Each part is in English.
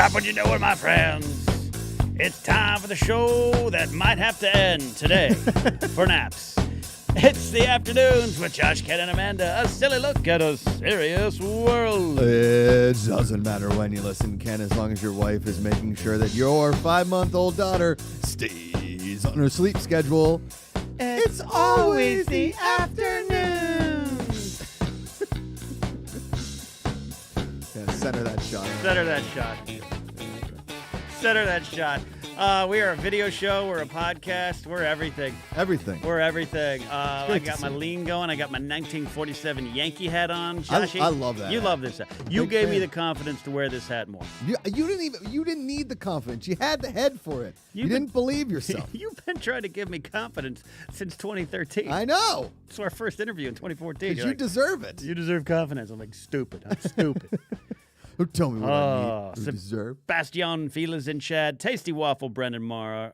Stop what you're doing, my friends. It's time for the show that might have to end today for naps. It's the afternoons with Josh, Ken, and Amanda. A silly look at a serious world. It doesn't matter when you listen, Ken, as long as your wife is making sure that your 5-month-old daughter stays on her sleep schedule. It's always the afternoons. Yeah, center that shot. Center that shot. Center that shot. We are a video show. We're a podcast. We're everything. Everything. We're everything. I to got my see. lean going. I got my 1947 Yankee hat on. Joshy, I love that You hat. love this hat. You Big gave me fan. the confidence to wear this hat more. You didn't need the confidence. You had the head for it. You didn't believe yourself. You've been trying to give me confidence since 2013. I know. It's our first interview in 2014. Because you deserve it. You deserve confidence. I'm like, stupid. I'm stupid. Don't tell me what I need. You deserve. Bastion Fila's in Chad. Tasty Waffle, Brendan Mara.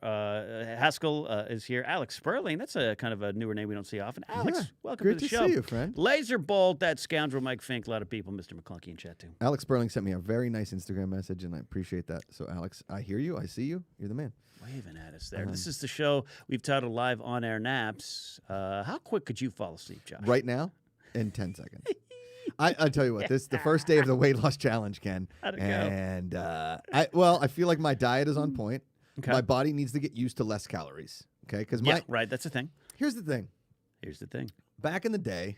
Haskell is here. Alex Sperling. That's a kind of a newer name we don't see often. Alex, Yeah, welcome great to the to show. see you, friend. Laser Bolt, that scoundrel Mike Fink. A lot of people, Mr. McClunky in chat too. Alex Sperling sent me a very nice Instagram message, and I appreciate that. So, Alex, I hear you. I see you. You're the man. Waving at us there. This is the show we've titled Live On Air Naps. How quick could you fall asleep, Josh? Right now, in 10 seconds. I tell you what, this is the first day of the weight loss challenge, Ken. How'd it go? And I feel like my diet is on point. Okay. My body needs to get used to less calories. Okay, because Yeah, right. That's the thing. here's the thing. Here's the thing. Back in the day,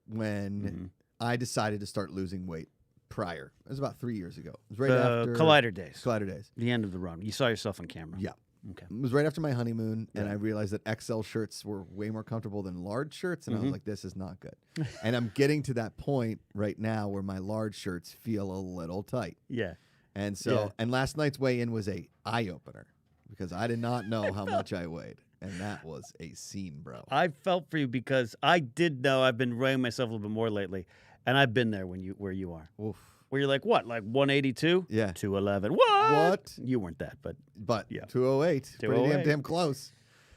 when Mm-hmm. I decided to start losing weight, prior, it was about 3 years ago. It was right The after Collider days. Collider days. The end of the run. You saw yourself on camera. Yeah. Okay. It was right after my honeymoon, and Yeah. I realized that XL shirts were way more comfortable than large shirts, and I Mm-hmm. was like, this is not good. And I'm getting to that point right now where my large shirts feel a little tight. Yeah. And so, Yeah. and last night's weigh-in was a eye-opener because I did not know how much I weighed, and that was a scene, bro. I felt for you because I did know I've been weighing myself a little bit more lately, and I've been there where you are. Oof. Where you're like, what, like 182? Yeah. 211. What? What? You weren't that, but But Yeah. 208, pretty 208. damn close.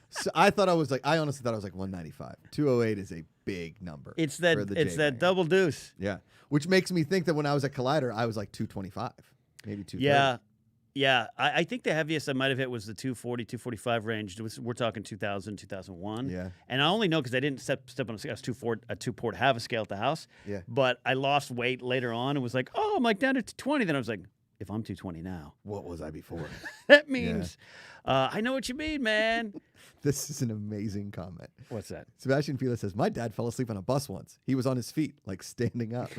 So I honestly thought I was like 195. 208 is a big number. it's that for the it's that J-Banger. double deuce. Yeah, which makes me think that when I was at Collider, I was like 225, maybe 230. Yeah. Yeah. I think the heaviest I might have hit was the 240, 245 range. We're talking 2000, 2001. Yeah. And I only know because I didn't step on a scale. I was a two-port have a scale at the house. Yeah. But I lost weight later on and was like, oh, I'm like down to 220. Then I was like, if I'm 220 now, What was I before? that means I know what you mean, man. This is an amazing comment. What's that? Sebastian Fila says, my dad fell asleep on a bus once. He was on his feet, like standing up.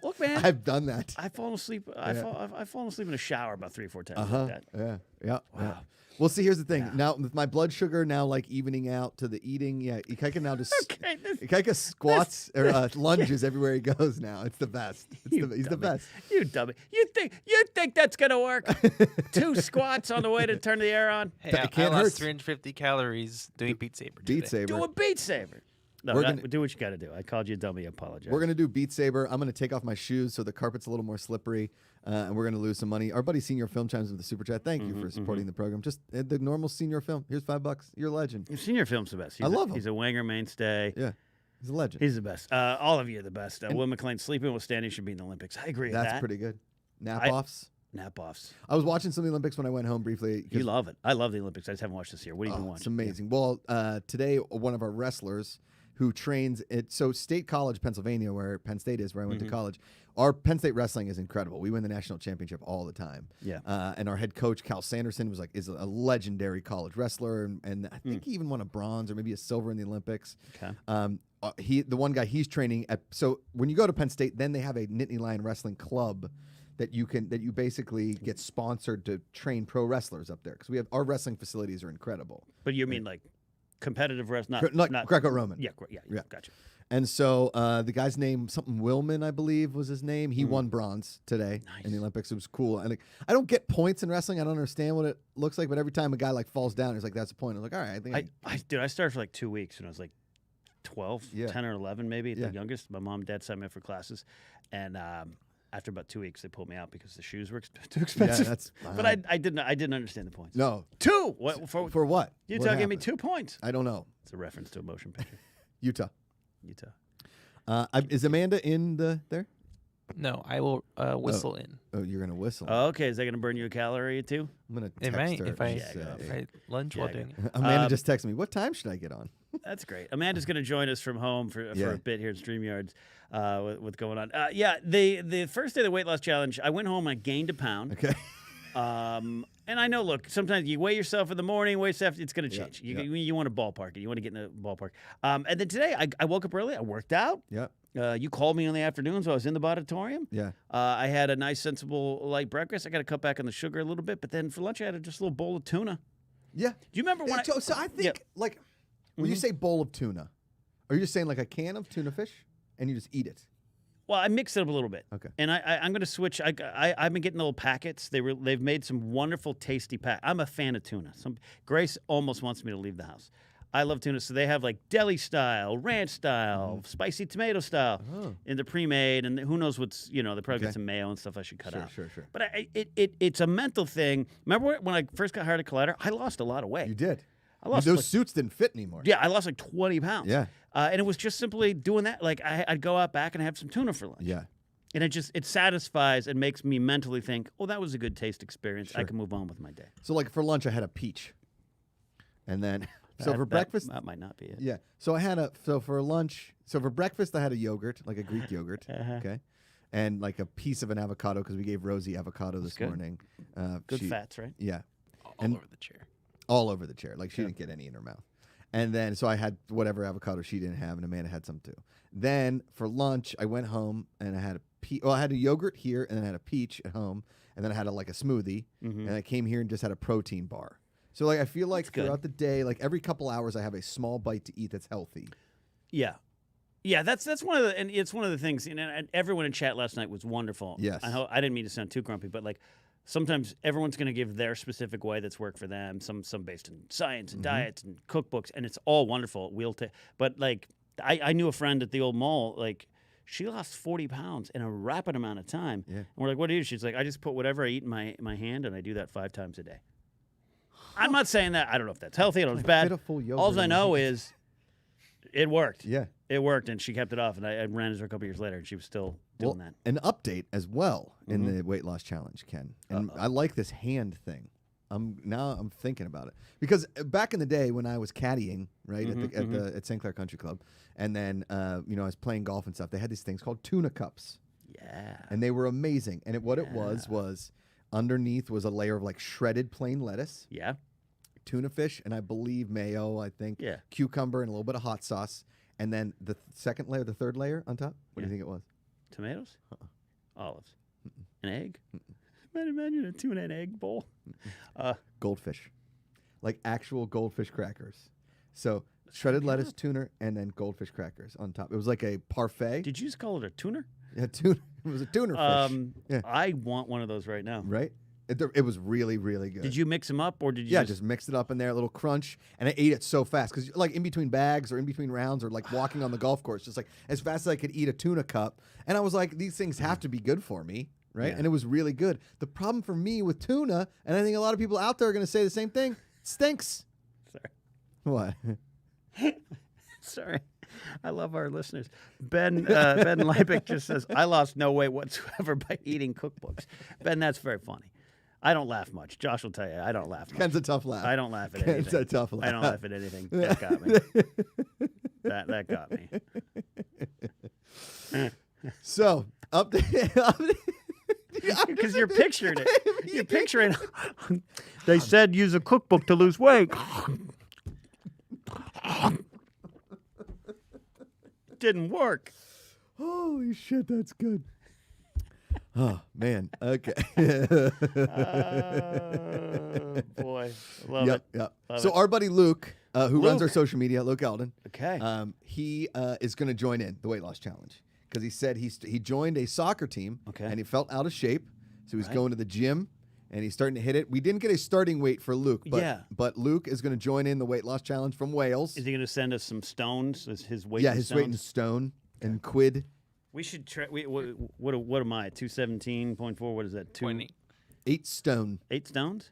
Look, man. I've done that. I've fallen asleep. I've fallen asleep in a shower about 3 or 4 times like that. Yeah. Yeah. Wow. Well, see, here's the thing. Now, with my blood sugar now like evening out to the eating, Ikaika now just Okay, Ikaika squats or lunges everywhere he goes now. It's the best. He's the best. You dummy. You think that's gonna work? 2 squats on the way to turn the air on? Hey, It I can't lost hurt. 350 calories doing Beat Saber. Beat today. Saber. Do a beat saver. No, We're not- gonna- do what you got to do. I called you a dummy. I apologize. We're going to do Beat Saber. I'm going to take off my shoes so the carpet's a little more slippery, and we're going to lose some money. Our buddy Senior Film chimes with the Super Chat. Thank you for supporting the program. Just the normal Senior Film. Here's $5. You're a legend. Senior Film's the best. I love him. He's a Wanger mainstay. Yeah, he's a legend. He's the best. All of you are the best. Will McLean sleeping while standing should be in the Olympics. I agree with That's that. pretty good. Nap-offs. Nap-offs. I was watching some of the Olympics when I went home briefly. 'cause- You love it. I love the Olympics. I just haven't watched this year. What have you been watching? It's amazing. Well, today, one of our wrestlers who trains at State College, Pennsylvania, where Penn State is, where I went to college, our Penn State wrestling is incredible. We win the national championship all the time. Yeah. And our head coach, Cal Sanderson, is a legendary college wrestler, and I think he even won a bronze or maybe a silver in the Olympics. Okay. The one guy he's training at. So when you go to Penn State, then they have a Nittany Lion Wrestling Club that you basically get sponsored to train pro wrestlers up there because our wrestling facilities are incredible. But you mean like competitive wrestling? Not Greco-Roman. Yeah, Yeah. Gotcha. And so the guy's name, something Willman, I believe, was his name. He won bronze today in the Olympics. It was cool. And I don't get points in wrestling. I don't understand what it looks like. But every time a guy like falls down, he's like, "That's a point." I was like, "All right, I think." I started for like 2 weeks when I was like 12, Yeah. 10 or 11 maybe at Yeah. the youngest. My mom and dad signed me up for classes, and after about 2 weeks they pulled me out because the shoes were too expensive. that's but I didn't understand the points. no. 2. What For what? Utah What gave me happened? 2 points. I don't know. It's a reference to a motion picture. Utah. Utah. Is Amanda in there? No, I will whistle in. Oh, you're gonna whistle. Okay, is that going to burn you a calorie or two? I'm gonna It text might her. if I, and say- if I lunge while doing it. Amanda just texted me. What time should I get on? That's great. Amanda's going to join us from home for Yeah. a bit here at StreamYards with what's going on. The first day of the weight loss challenge, I went home and I gained a pound. Okay. And I know, look, sometimes you weigh yourself in the morning, weigh yourself, it's going to change. Yeah. You want to ballpark it. You want to get in the ballpark. And then today, I woke up early. I worked out. Yep. You called me in the afternoon, so I was in the auditorium. Yeah. I had a nice, sensible, light breakfast. I got to cut back on the sugar a little bit. But then for lunch, I had just a little bowl of tuna. Yeah. Do you remember when So I think, like, when you say bowl of tuna, are you just saying like a can of tuna fish and you just eat it? Well, I mixed it up a little bit. Okay. And I'm going to switch. I've been getting little packets. They've made some wonderful, tasty pack. I'm a fan of tuna. Grace almost wants me to leave the house. I love tuna. So they have like deli style, ranch style, spicy tomato style in the pre-made. And who knows what's, they probably got some mayo and stuff I should cut out. Sure. But it's a mental thing. Remember when I first got hired at Collider? I lost a lot of weight. You did. I lost Those suits didn't fit anymore. Yeah, I lost like 20 pounds. Yeah. And it was just simply doing that. Like I'd go out back and have some tuna for lunch. Yeah. And it satisfies and makes me mentally think, oh, that was a good taste experience. I Sure. can move on with my day. So like for lunch, I had a peach, and then for breakfast, that might not be it. yeah. So I had for lunch. So for breakfast, I had a yogurt, like a Greek yogurt. Okay. And like a piece of an avocado because we gave Rosie avocado this good. morning. Good fats, right? Yeah. All And- over the chair. All over the chair. Like she didn't get any in her mouth. And then, so I had whatever avocado she didn't have, and Amanda had some too. Then for lunch, I went home and I had I had a yogurt here, and then I had a peach at home, and then I had a smoothie, and I came here and just had a protein bar. So like I feel like good. throughout the day, like every couple hours, I have a small bite to eat that's healthy. Yeah. Yeah, that's one of the, and it's one of the things, and everyone in chat last night was wonderful. Yes. I didn't mean to sound too grumpy, but like sometimes everyone's going to give their specific way that's worked for them, some based in science and diets and cookbooks, and it's all wonderful. But like I knew a friend at the old mall, like she lost 40 pounds in a rapid amount of time. Yeah. And we're like, what do you do? She's like, I just put whatever I eat in my hand, and I do that 5 times a day. I'm not saying that. I don't know if that's healthy. I don't know if it's bad. Fit a full yogurt All I in know my- is it worked. Yeah. It worked, and she kept it off, and I ran into her a couple years later, and she was still doing that. An update as well in the weight loss challenge, Ken. And I like this hand thing. I'm thinking about it because back in the day when I was caddying, right at St. Clair Country Club, and then I was playing golf and stuff. They had these things called tuna cups, Yeah. and they were amazing. And what it was underneath was a layer of like shredded plain lettuce, Yeah. tuna fish, and I believe mayo. I think Yeah. cucumber and a little bit of hot sauce. And then the third layer on top. What do you think it was? Tomatoes? Olives? An egg? Imagine a tuna and egg bowl. Goldfish, like actual goldfish crackers. So shredded lettuce, tuna, and then goldfish crackers on top. It was like a parfait. Did you just call it a tuner? Yeah, tuna. It was a tuna fish. Yeah. I want one of those right now. Right? It was really, really good. Did you mix them up, or did you Yeah, just mixed it up in there, a little crunch, and I ate it so fast because, like, in between bags or in between rounds or like walking on the golf course, just like as fast as I could eat a tuna cup, and I was like, these things have to be good for me, right? Yeah. And it was really good. The problem for me with tuna, and I think a lot of people out there are going to say the same thing, it stinks. Sorry. What? Sorry. I love our listeners. Ben Leipik just says, I lost no weight whatsoever by eating cookbooks. Ben, that's very funny. I don't laugh much. Josh will tell you, I don't laugh much. Ken's a tough laugh. I don't laugh at Ken's anything. a tough laugh. I don't laugh at anything. That got me. that got me. So, update. Because you're picturing it. You're picturing They said use a cookbook to lose weight. Didn't work. Holy shit, that's good. Oh, man. Okay. Boy. Love Yep, it. yep. Love So it. our buddy Luke, who runs our Luke. social media, Luke Eldon, Okay. he is going to join in the weight loss challenge because he said he joined a soccer team and he felt out of shape, so he's going to the gym and he's starting to hit it. We didn't get a starting weight for Luke, but Luke is going to join in the weight loss challenge from Wales. Is he going to send us some stones? Is his weight? Yeah, in his stones? weight in stone and quid. We should try. What am I? 217.4. What is that? 0.8. 8 stone. 8 stones?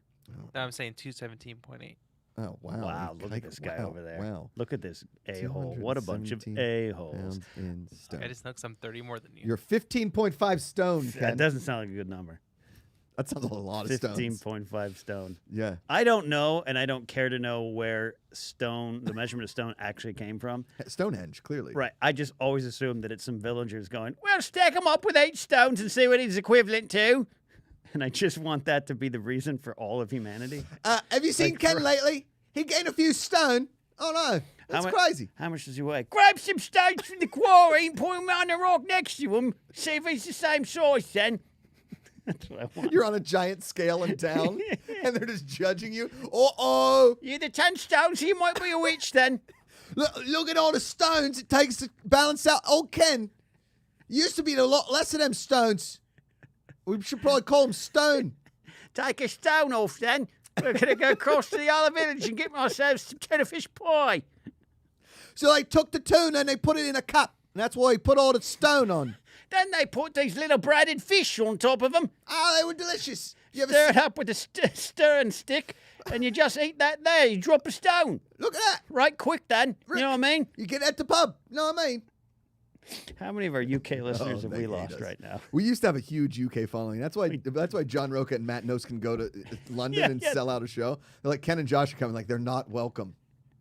No, I'm saying 217.8. Oh, wow. Wow, look at this guy over there. Wow. Look at this a-hole. What a bunch of 217 a-holes. Pounds in stone. I just know 'cause I'm 30 more than you. You're 15.5 stone, Ken. That doesn't sound like a good number. That sounds like a lot of stones. 15.5 stone. Yeah. I don't know, and I don't care to know where the measurement of stone actually came from. Stonehenge, clearly. Right. I just always assume that it's some villagers going, well, stack them up with 8 stones and see what it's equivalent to. And I just want that to be the reason for all of humanity. Have you seen Ken lately? He gained a few stone. Oh, no. That's crazy. How much does he weigh? Grab some stones from the quarry and put them on the rock next to him. See if he's the same size then. That's what I want. You're on a giant scale in town, and they're just judging you. Uh-oh. You're the 10 stones. You might be a witch then. Look at all the stones it takes to balance out. Oh, Ken, used to be a lot less of them stones. We should probably call them stone. Take a stone off then. We're going to go across to the other village and get ourselves some cheddar fish pie. So they took the tuna and they put it in a cup. And that's why he put all the stone on. Then they put these little breaded fish on top of them. Oh, they were delicious. You Stir it up with a stirring stick, and you just eat that there. You drop a stone. Look at that. Right quick then. Rick, you know what I mean? You get at the pub. You know what I mean? How many of our UK listeners have they we hate lost us. right now? We used to have a huge UK following. That's why John Roca and Matt Nose can go to London and sell out a show. They're like, Ken and Josh are coming. Like, they're not welcome.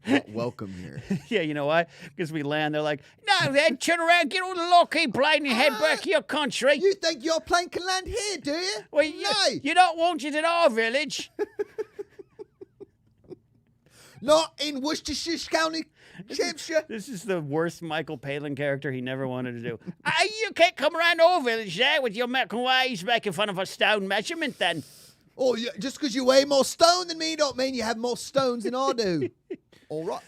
Not welcome here. Yeah, you know why? Because we land, they're like, no, then turn around, get all the Lockheed plane and head back to your country. You think your plane can land here, do you? Well, no. You're not wanted in our village. Not in Worcestershire County, Hampshire. This is the worst Michael Palin character he never wanted to do. You can't come around our village there with your American ways making fun of a stone measurement then. Oh, yeah, just because you weigh more stone than me don't mean you have more stones than I do. All right.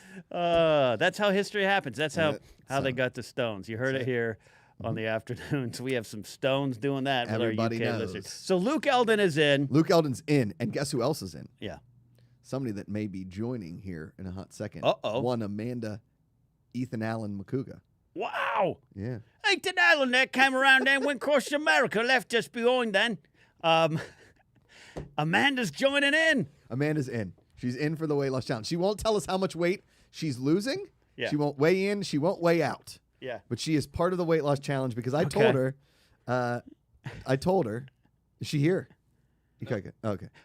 That's how history happens. That's how they got the stones. You heard it here on the afternoons. We have some stones doing that with Everybody our UK knows. listeners. So Luke Eldon is in. Luke Eldon's in, and guess who else is in? Yeah. Somebody that may be joining here in a hot second. Uh-oh. One Amanda Ethan Allen Macuga. Wow. Yeah. Ethan Allen there came around and went across America, left us behind then. Amanda's joining in. Amanda's in. She's in for the weight loss challenge. She won't tell us how much weight she's losing. Yeah. She won't weigh in. She won't weigh out. Yeah. But she is part of the weight loss challenge because I told her, is she here? Okay.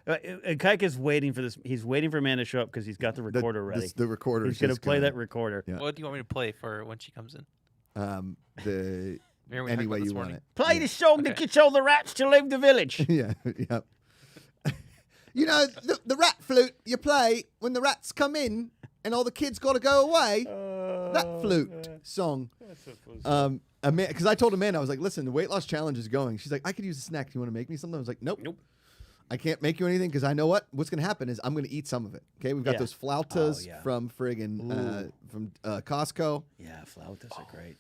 Kaika's waiting for this. He's waiting for Amanda to show up because he's got the recorder ready. The recorder. He's going to play that recorder. Yeah. What do you want me to play for when she comes in? The Remember we any talked way about this you want morning? it. Play the song that gets all the rats to leave the village. Yeah. Yeah. You know, the rat flute you play when the rats come in and all the kids got to go away. That flute song. Because I told Amanda, I was like, listen, the weight loss challenge is going. She's like, I could use a snack. Do you want to make me something? I was like, nope. I can't make you anything because I know what's going to happen is I'm going to eat some of it. Okay, we've got those flautas from friggin' from Costco. Yeah, flautas are great.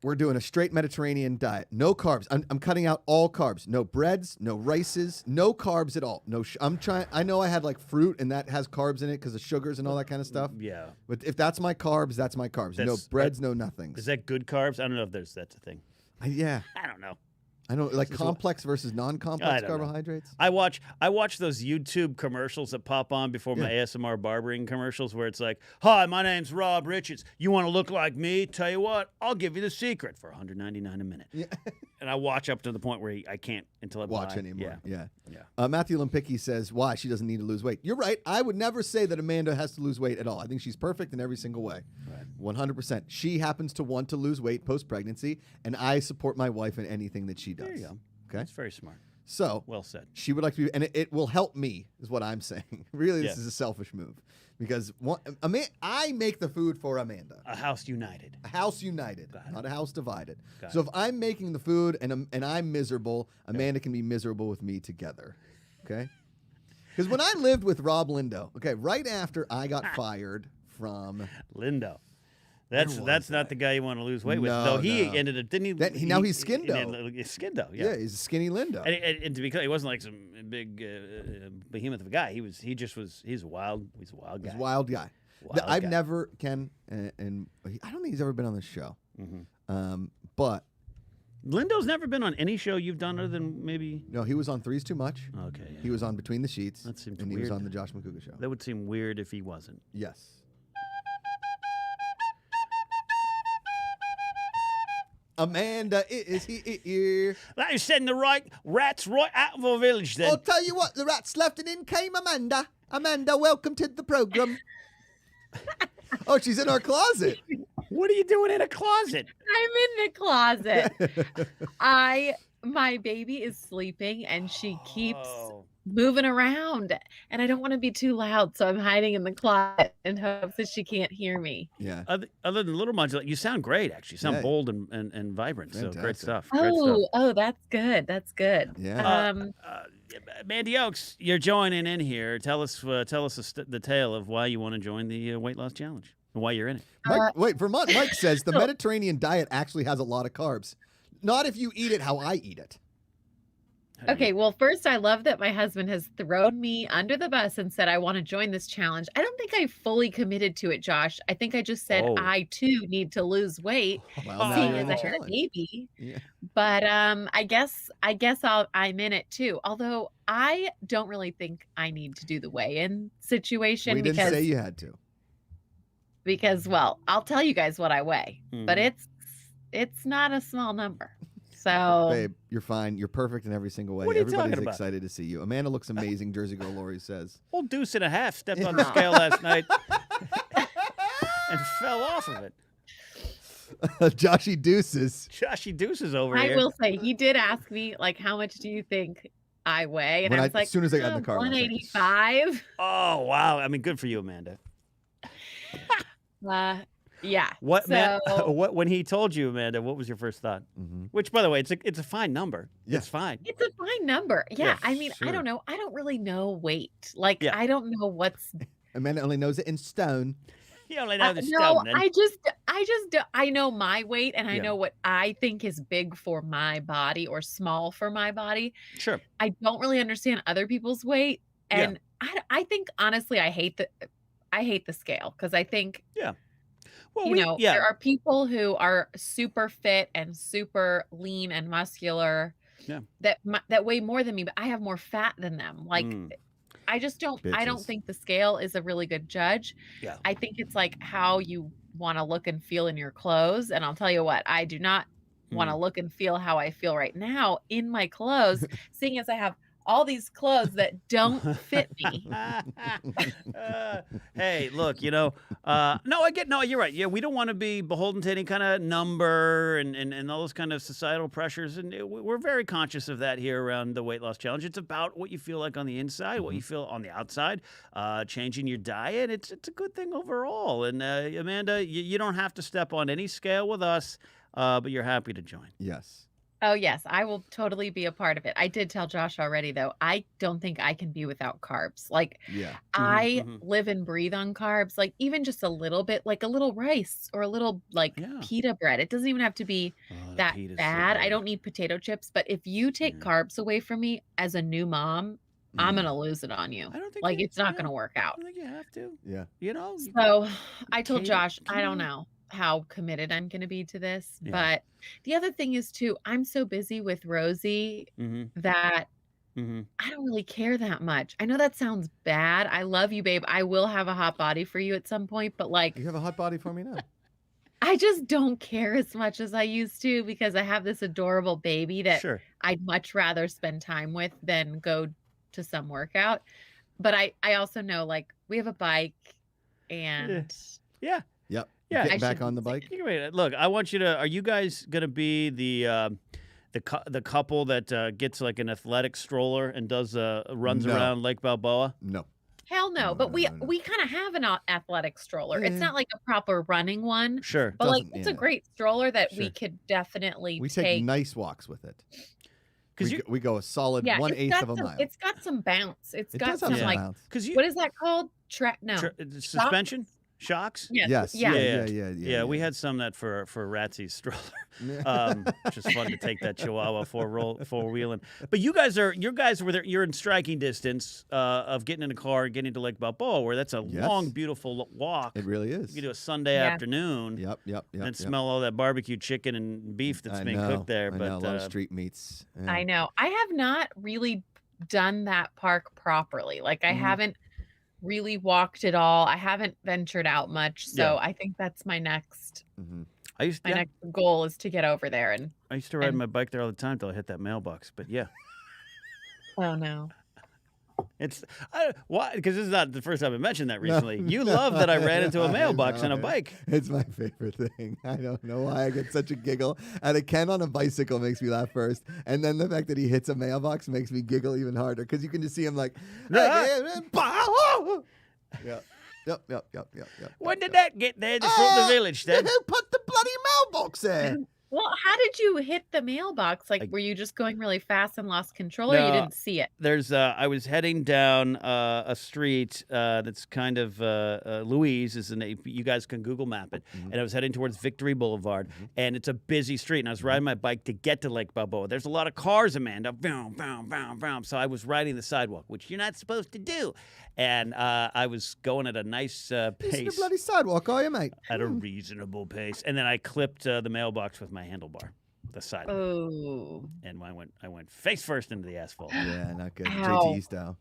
We're doing a straight Mediterranean diet. No carbs. I'm cutting out all carbs. No breads, no rices, no carbs at all. No. I'm trying. I know I had like fruit and that has carbs in it because of sugars and all that kind of stuff. Yeah. But if that's my carbs, that's my carbs. No breads, no nothings. Is that good carbs? I don't know if that's a thing. Yeah. I don't know. I know, like complex versus non-complex I don't know. carbohydrates. I watch those YouTube commercials that pop on before my ASMR barbering commercials where it's like, "Hi, my name's Rob Richards. You want to look like me? Tell you what, I'll give you the secret for $199 a minute." Yeah. And I watch up to the point where I can't until I watch buy. anymore. Yeah. Yeah. Matthew Limpicki says, why she doesn't need to lose weight. You're right. I would never say that Amanda has to lose weight at all. I think she's perfect in every single way. Right. 100%. She happens to want to lose weight post-pregnancy, and I support my wife in anything that she does. There you go. Okay. That's very smart. So well said. She would like to be, and it will help me, is what I'm saying. Really, this is a selfish move because I make the food for Amanda. A house united. A house united, not a house divided. Got so if I'm making the food and I'm miserable, Amanda can be miserable with me together. Okay. Because when I lived with Rob Lindo, right after I got fired from Lindo. That's not the guy you want to lose weight with. Though he ended up, didn't he? Now he's Skindo. Skindo, yeah, he's a skinny Lindo. And to be clear, he wasn't like some big behemoth of a guy. He's a wild guy. He's a wild guy. I've never, Ken, and I don't think he's ever been on this show. Mm-hmm. But Lindo's never been on any show you've done other than maybe. No, he was on Three's Too Much. Okay. Yeah. He was on Between the Sheets. That seems and weird. he was on the Josh Macuga show. That would seem weird if he wasn't. Yes. Amanda is here. Like you said, the right rats right out of our village. Then I'll tell you what, the rats left and in came Amanda. Amanda, welcome to the program. Oh, she's in our closet. what are you doing in a closet? I'm in the closet. My baby is sleeping and she keeps Oh. moving around and I don't want to be too loud, so I'm hiding in the closet in hopes that she can't hear me. Yeah. Other than little modulate, you sound great. Actually, you sound Yeah. bold and vibrant. So great Fantastic. stuff. Great stuff. Oh, that's good. That's good. Yeah. Mandy Oaks, you're joining in here. Tell us the tale of why you want to join the weight loss challenge and why you're in it. Mike, wait, Vermont Mike says the Mediterranean diet actually has a lot of carbs. Not if you eat it how I eat it. Okay, well, first, I love that my husband has thrown me under the bus and said, I want to join this challenge. I don't think I fully committed to it, Josh. I think I just said Oh. I, too, need to lose weight, Well, now seeing you're in as the I had a challenge. baby. Yeah. But I guess I'm in it, too. Although I don't really think I need to do the weigh-in situation We didn't say you had to. because, well, I'll tell you guys what I weigh, but Mhm. it's not a small number. So Babe, you're fine. You're perfect in every single way. What are you Everybody's talking about? excited to see you. Amanda looks amazing, Jersey Girl Lori says. Old Deuce and a half stepped on the scale last night and fell off of it. Joshy Deuces. Joshy Deuce is over I here. will say he did ask me, like, how much do you think I weigh? And When I I- was like, as soon as I got in the car, I was like, 185. Oh wow! I mean, good for you, Amanda. Yeah. What man? So- What when he told you, Amanda? What was your first thought? Mm-hmm. Which, by the way, it's a fine number. Yeah. It's fine. It's a fine number. Yeah. Yeah, I mean, sure. I don't know. I don't really know weight. Like, Yeah. I don't know what's. Amanda only knows it in stone. You only know the No, stone. Then. I know my weight and I Yeah. know what I think is big for my body or small for my body. Sure. I don't really understand other people's weight. Yeah. And I think, honestly, I hate the scale because I think, Well, there are people who are super fit and super lean and muscular Yeah. that weigh more than me, but I have more fat than them. Like, Mm. I don't Bitches. think the scale is a really good judge. Yeah. I think it's like how you want to look and feel in your clothes. And I'll tell you what, I do not want to look and feel how I feel right now in my clothes, seeing as I have all these clothes that don't fit me. Hey, look, no, you're right. Yeah, we don't want to be beholden to any kind of number and all those kind of societal pressures. And we're very conscious of that here around the weight loss challenge. It's about what you feel like on the inside, what you feel on the outside, changing your diet. It's a good thing overall. And Amanda, you don't have to step on any scale with us, but you're happy to join. Yes. Oh, yes, I will totally be a part of it. I did tell Josh already, though, I don't think I can be without carbs. Like, Yeah. I mhm. live and breathe on carbs, like even just a little bit, like a little rice or a little like Yeah. pita bread. It doesn't even have to be Oh, the that pita's so bad. I good. don't need potato chips, but if you take Yeah. carbs away from me as a new mom, I'm Mm. going to lose it on you. I don't think Like, you- it's not yeah, going to work I out. don't think you have to. Yeah. So I told Keto- Josh, I don't keto? know how committed I'm going to be to this. Yeah. But the other thing is, too, I'm so busy with Rosie Mm-hmm. that Mm-hmm. I don't really care that much. I know that sounds bad. I love you, babe. I will have a hot body for you at some point, but like, You have a hot body for me now. I just don't care as much as I used to because I have this adorable baby that Sure. I'd much rather spend time with than go to some workout. But I also know, like, we have a bike and Yeah. Yep. Yeah, Getting I back should on the say- bike. Look, I want you to. Are you guys gonna be the couple that gets like an athletic stroller and does runs No. around Lake Balboa? No. hell no. No, But no, we no, no. we kind of have an athletic stroller. It's Yeah. not like a proper running one, Sure. but like Doesn't- it's a yeah. great stroller that we Sure. could definitely We take nice walks with it. Because We go a solid Yeah, 1/8 got of a some, mile. It's got some bounce. It's It got does have some some like bounce. you what is that called? No. suspension. shocks. Yes. Yeah. Yeah. We had some that for Ratsy's stroller. Just fun to take that Chihuahua four wheeling. But you guys were there. You're in striking distance of getting in a car and getting to Lake Balboa, where that's a long, beautiful walk. It really is. You can do a Sunday afternoon. Yep. And smell all that barbecue chicken and beef that's being cooked there. I know, a lot of street meats. Yeah. I know. I have not really done that park properly. Like I haven't really walked it all. I haven't ventured out much. So I think that's my next next goal is to get over there. And I used to ride my bike there all the time till I hit that mailbox. But yeah. Oh no. It's why? Because this is not the first time I mentioned that recently. You love that I ran into a mailbox on a bike. It's my favorite thing. I don't know why I get such a giggle. And a Ken on a bicycle makes me laugh first, and then the fact that he hits a mailbox makes me giggle even harder because you can just see him like, Yep. When did that get there from the village then? Who put the bloody mailbox there? Well, how did you hit the mailbox? Like, were you just going really fast and lost control, or you didn't see it? There's I was heading down a street that's kind of Louise is the name. You guys can Google map it. And I was heading towards Victory Boulevard, and it's a busy street. And I was riding my bike to get to Lake Balboa. There's a lot of cars, Amanda. Boom, boom, boom, boom. So I was riding the sidewalk, which you're not supposed to do. And I was going at a nice pace. It's the bloody sidewalk, are you, mate? At a reasonable pace. And then I clipped the mailbox with my handlebar, the side. Oh. And I went face first into the asphalt. Yeah, not good. Ow. JT style.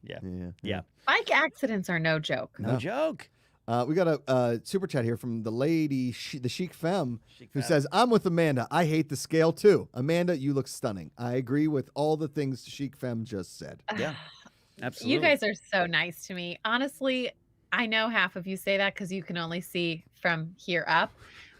Yeah. Bike accidents are no joke. No joke. We got a super chat here from the lady, the Chic Femme, who says, I'm with Amanda. I hate the scale too. Amanda, you look stunning. I agree with all the things Chic Femme just said. Yeah. Absolutely. You guys are so nice to me. Honestly, I know half of you say that because you can only see from here up,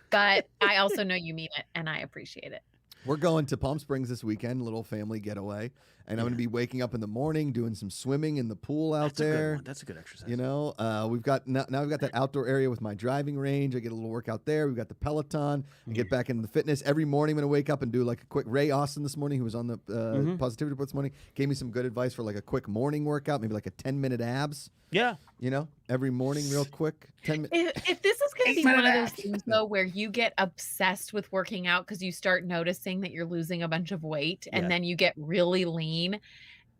but I also know you mean it, and I appreciate it. We're going to Palm Springs this weekend, little family getaway, and I'm going to be waking up in the morning, doing some swimming in the pool out That's a good there. one. That's a good exercise. You know, we've got now we've got that outdoor area with my driving range. I get a little workout there. We've got the Peloton. I get back into the fitness every morning. I'm going to wake up and do like a quick. Ray Austin this morning, who was on the Positivity Report this morning, gave me some good advice for like a quick morning workout, maybe like a 10-minute abs. Yeah. You know, every morning, real quick. 10 minutes. If this is going to be one of those things, though, where you get obsessed with working out because you start noticing that you're losing a bunch of weight and then you get really lean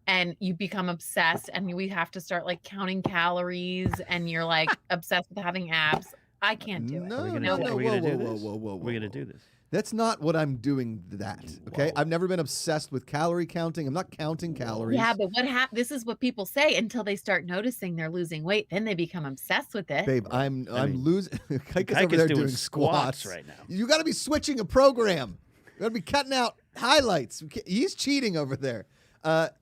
and you become obsessed and we have to start like counting calories and you're like obsessed with having abs, I can't do it. No, Are we no, going whoa, to do whoa, this? whoa, whoa, We're going to do this. That's not what I'm doing that, okay? Whoa. I've never been obsessed with calorie counting. I'm not counting calories. Yeah, but this is what people say until they start noticing they're losing weight. Then they become obsessed with it. Babe, I'm losing. Kaika's over Kaika's there doing doing squats squats right now. You got to be switching a program. You got to be cutting out highlights. He's cheating over there.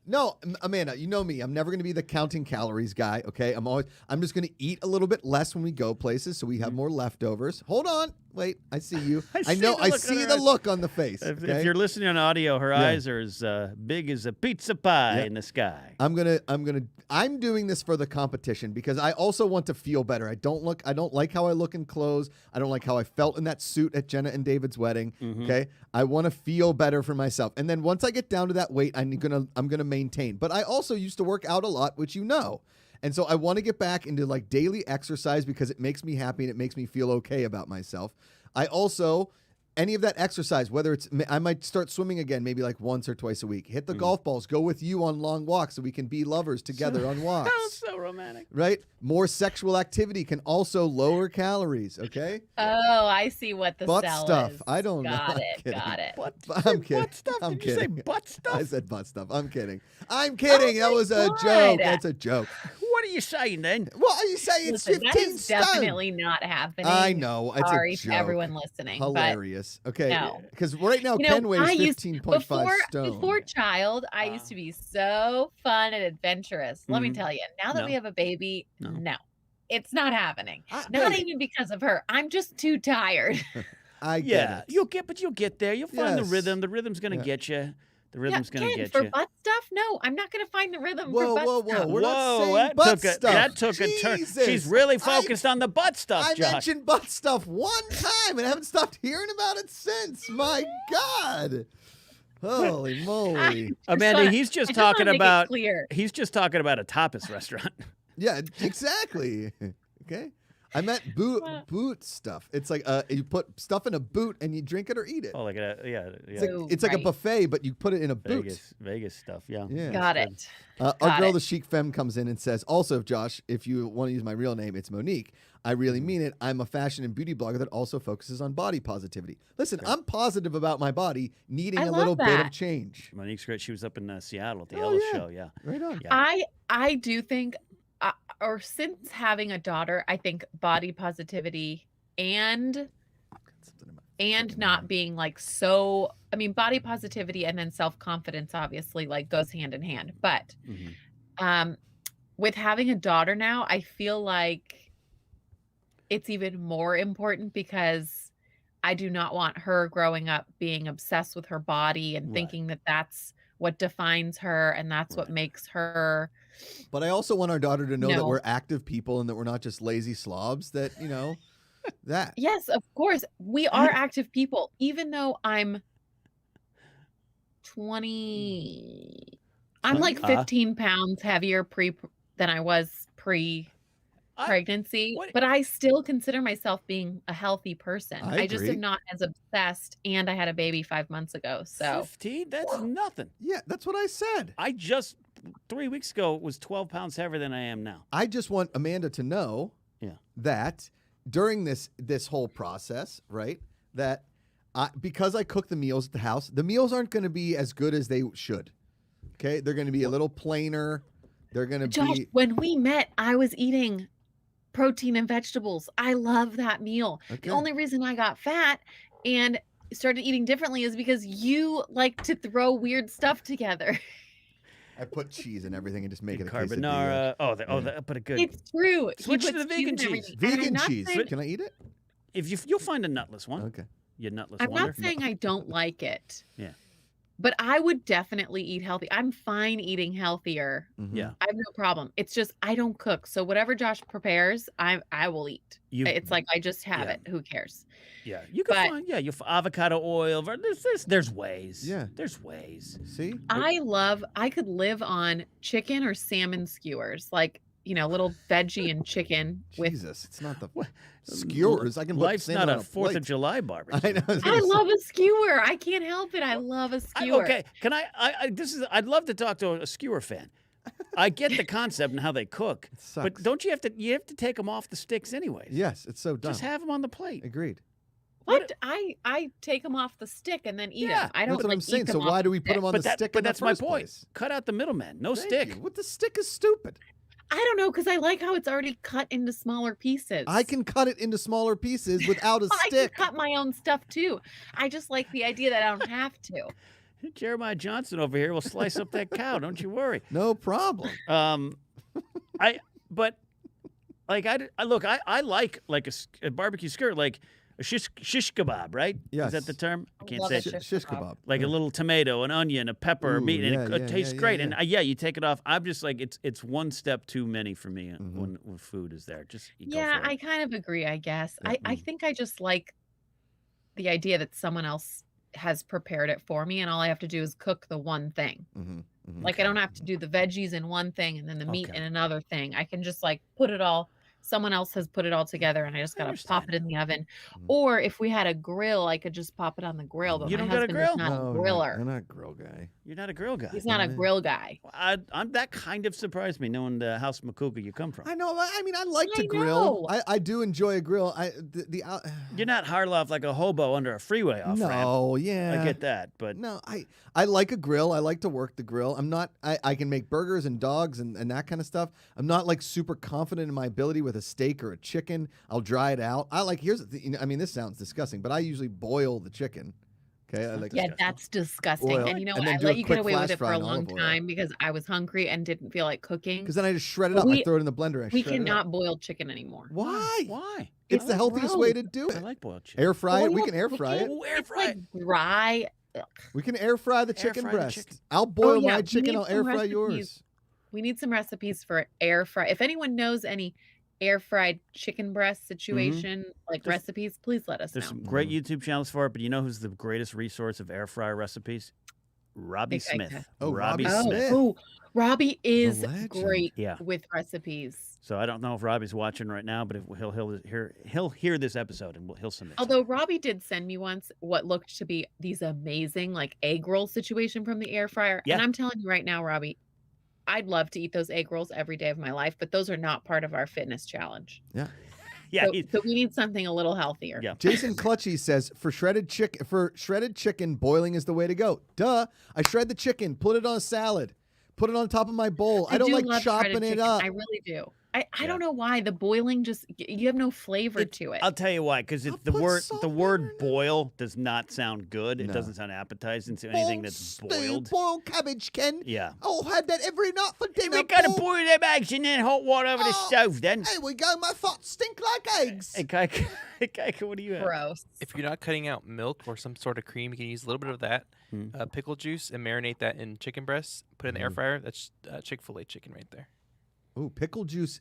No, Amanda, you know me. I'm never going to be the counting calories guy, okay? I'm just going to eat a little bit less when we go places so we have more leftovers. Hold on. Wait, I see you. I see the look on the face. If you're listening on audio, her eyes are as big as a pizza pie in the sky. I'm doing this for the competition because I also want to feel better. I don't like how I look in clothes. I don't like how I felt in that suit at Jenna and David's wedding. Okay? I want to feel better for myself. And then once I get down to that weight, I'm gonna maintain. But I also used to work out a lot, which you know. And so I want to get back into like daily exercise because it makes me happy and it makes me feel okay about myself. I also, any of that exercise, whether it's, I might start swimming again, maybe like once or twice a week. Hit the golf balls, go with you on long walks so we can be lovers together on walks. So romantic. Right? More sexual activity can also lower calories, okay? Oh, I see what the Butt sell stuff. is. I don't know. Got I'm it. I'm kidding. Butt stuff? I'm Did you say kidding. butt stuff? I said butt stuff. I'm kidding. That was a God. joke. That's a joke. What are you saying then? What are you saying? It's Listen, 15 that is stone. definitely not happening. I know. It's Sorry a joke. to everyone listening. Hilarious. Okay. no. Because right now, But, Ken weighs 15.5 stone. Before child, I used to be so fun and adventurous. Let me tell you, now that No. we have a baby, No. no. It's not happening. I- Not wait. even because of her. I'm just too tired. I get Yeah, it. you'll get there. You'll find the Yes. rhythm. The rhythm's gonna Yeah. get you. The rhythm's gonna Ken, get for you. butt stuff? No, I'm not going to find the rhythm for Whoa, butt whoa, whoa. stuff. We're not saying that butt took stuff. That took a turn. Jesus. She's really focused on the butt stuff, I Josh. mentioned butt stuff one time and I haven't stopped hearing about it since. My God. Holy moly. Amanda, he's just I just wanna talking make it about clear. he's just talking about a tapas restaurant. Yeah, exactly. Okay. I meant boot stuff. It's like you put stuff in a boot and you drink it or eat it. Oh, like It's like a buffet, but you put it in a boot. Vegas stuff. Yeah. Got it. Our girl, the Chic Femme, comes in and says, also, Josh, if you want to use my real name, it's Monique. I really mean it. I'm a fashion and beauty blogger that also focuses on body positivity. Listen, I'm positive about my body needing a little bit of change. Monique's great. She was up in Seattle at the Ellis show. Yeah. Right on. Yeah. I do think, or since having a daughter, I think body positivity and not being like so, I mean, body positivity and then self-confidence obviously like goes hand in hand. But with having a daughter now, I feel like it's even more important because I do not want her growing up being obsessed with her body and thinking that that's what defines her and that's what makes her. But I also want our daughter to know that we're active people and that we're not just lazy slobs that, that. Yes, of course. We are active people, even though I'm 20. I'm like 15 pounds heavier than I was pre-pregnancy, but I still consider myself being a healthy person. I just am not as obsessed, and I had a baby 5 months ago. So 15? That's nothing. Yeah, that's what I said. I just 3 weeks ago was 12 pounds heavier than I am now. I just want Amanda to know that during this whole process, right, that because I cook the meals at the house, the meals aren't going to be as good as they should. Okay? They're going to be a little plainer. They're going to Josh, when we met, I was eating protein and vegetables. I love that meal. Okay. The only reason I got fat and started eating differently is because you like to throw weird stuff together. I put cheese and everything and just make it a carbonara. But a good. It's true. Switch to the vegan cheese. Vegan cheese. Can I eat it? If you'll find a nutless one. Okay. You nutless I'm wonder. not saying I don't like it. Yeah. But I would definitely eat healthy. I'm fine eating healthier. Yeah. I have no problem. It's just I don't cook. So whatever Josh prepares, I will eat. It's like I just have it. Who cares? Yeah. You can find you avocado oil. There's ways. Yeah. There's ways. See? I could live on chicken or salmon skewers. Like, little veggie and chicken with. Jesus, it's not the skewers. I can put Life's not a 4th of July barbecue. I know. I love a skewer. I can't help it. I love a skewer. Okay, can I'd love to talk to a skewer fan. I get the concept and how they cook, but don't you have to take them off the sticks anyways? Yes, it's so dumb. Just have them on the plate. Agreed. What? I take them off the stick and then eat them. I don't That's what I'm saying. eat them So why do we put them on the stick? But that's my point. Place? Cut out the middleman. No Thank stick. you. What the stick is stupid. I don't know because I like how it's already cut into smaller pieces. I can cut it into smaller pieces without a stick. I can cut my own stuff too. I just like the idea that I don't have to. Jeremiah Johnson over here will slice up that cow. Don't you worry. No problem. I like a barbecue skirt, like a shish kebab, right? Yes. Is that the term? I can't love say a it. Shish kebab. Like a little tomato, an onion, a pepper, meat, and it tastes great. Yeah. And you take it off. I'm just like it's one step too many for me when food is there. Just go for it. I kind of agree. I guess I think I just like the idea that someone else has prepared it for me, and all I have to do is cook the one thing. Like I don't have to do the veggies in one thing and then the meat in another thing. I can just like put it all. Someone else has put it all together, and I just gotta pop it in the oven. Or if we had a grill, I could just pop it on the grill. But You my don't got a husband grill? is not No, a griller. I'm not a grill guy. You're not a grill guy. He's not a grill guy. I'm that kind of surprised me knowing the house Macuga you come from. I know. I mean, I like to I grill. know. I do enjoy a grill. You're not Harloff like a hobo under a freeway off ramp. No, yeah. I get that, but No, I like a grill. I like to work the grill. I'm not. I can make burgers and dogs and that kind of stuff. I'm not like super confident in my ability with a steak or a chicken. I'll dry it out. Here's the thing. I mean, this sounds disgusting, but I usually boil the chicken. Okay, I like That's disgusting. Oil. And And then I do a let you get quick away with flash it fry for a in long olive oil. time because I was hungry and didn't feel like cooking. because then I just shred it up. I throw it in the blender. We shred it up. cannot boil chicken anymore. Why? why? It's the healthiest way to do I it. like boiled chicken. Air fry it. We Boil can air fry it. Oh, air It's fry. like dry. We can air fry the Air chicken fry the breast. chicken. I'll boil yeah, my we chicken. need I'll some air fry recipes. yours. We need some recipes for air fry. If anyone knows any air fried chicken breast situation, like There's- recipes, please let us There's know. some great YouTube channels for it, but you know who's the greatest resource of air fryer recipes? Robbie Okay. Smith. Oh, Robbie Robbie Smith. Smith. Oh, Robbie is legend. great Yeah. with recipes. So I don't know if Robbie's watching right now, but if he'll hear this episode and he'll submit. Although Robbie did send me once what looked to be these amazing like egg roll situation from the air fryer. Yeah. And I'm telling you right now, Robbie, I'd love to eat those egg rolls every day of my life, but those are not part of our fitness challenge. Yeah. Yeah. So we need something a little healthier. Yeah. Jason Clutchy says for shredded chicken, boiling is the way to go. Duh. I shred the chicken, put it on a salad, put it on top of my bowl. I don't do like love chopping shredded it chicken. up. I really do. I don't know why the boiling just you have no flavor to it. I'll tell you why, because I'll the put word salt the in word it. boil does not sound good. It No. doesn't sound appetizing to anything that's boiled. Boiled cabbage, Ken. Yeah. Oh, had that every night for dinner. We gotta Paul. boil them eggs in then hot water over the Oh, stove then. Here we go. My thoughts stink like eggs. Hey, Kaika, what do you have? Gross. If you're not cutting out milk or some sort of cream, you can use a little bit of that, pickle juice, and marinate that in chicken breasts. Put it in the air fryer. That's Chick-fil-A chicken right there. Ooh, pickle juice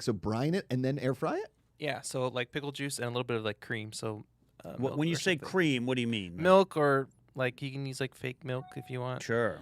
so brine it and then air fry it? Yeah, so like pickle juice and a little bit of like cream. So milk When you or say something. cream, what do you mean? milk, or like you can use like fake milk if you want. Sure.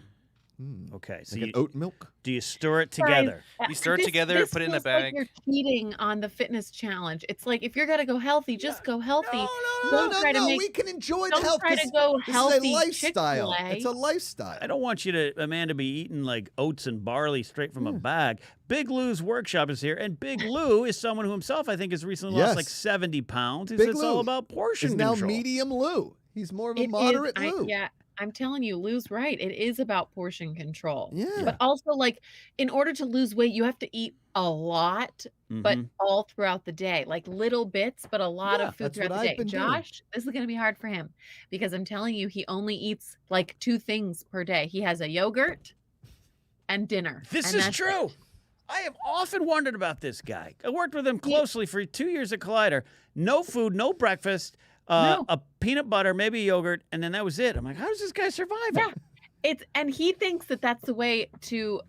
Okay. So Like you, an oat milk? do you stir it together? You stir it together, this put it in a feels like bag. you're cheating on the fitness challenge. It's like if you're gonna go healthy, just go healthy. No, Don't try to make. we can enjoy the Don't health. try to This- go this healthy. is a lifestyle. Chick-fil-A. It's a lifestyle. I don't want you to, Amanda, be eating like oats and barley straight from a bag. Big Lou's workshop is here, and Big Lou is someone who himself, I think, has recently lost Yes. like 70 pounds. Big It's all Lou about portion He's now control. medium Lou. He's more of a It is- moderate Lou. yeah, I'm telling you, Lou's right. It is about portion control. Yeah. But also, like, in order to lose weight, you have to eat a lot, but Mhm. all throughout the day, like little bits, but a lot Yeah, of food that's throughout what the I've day. been doing. Josh, this is going to be hard for him because I'm telling you, he only eats like 2 things per day. He has a yogurt and dinner. This and is that's true. it. I have often wondered about this guy. I worked with him closely for 2 years at Collider. No food, no breakfast, No. a peanut butter, maybe yogurt, and then that was it. I'm like, how does this guy survive? Yeah. And he thinks that that's the way to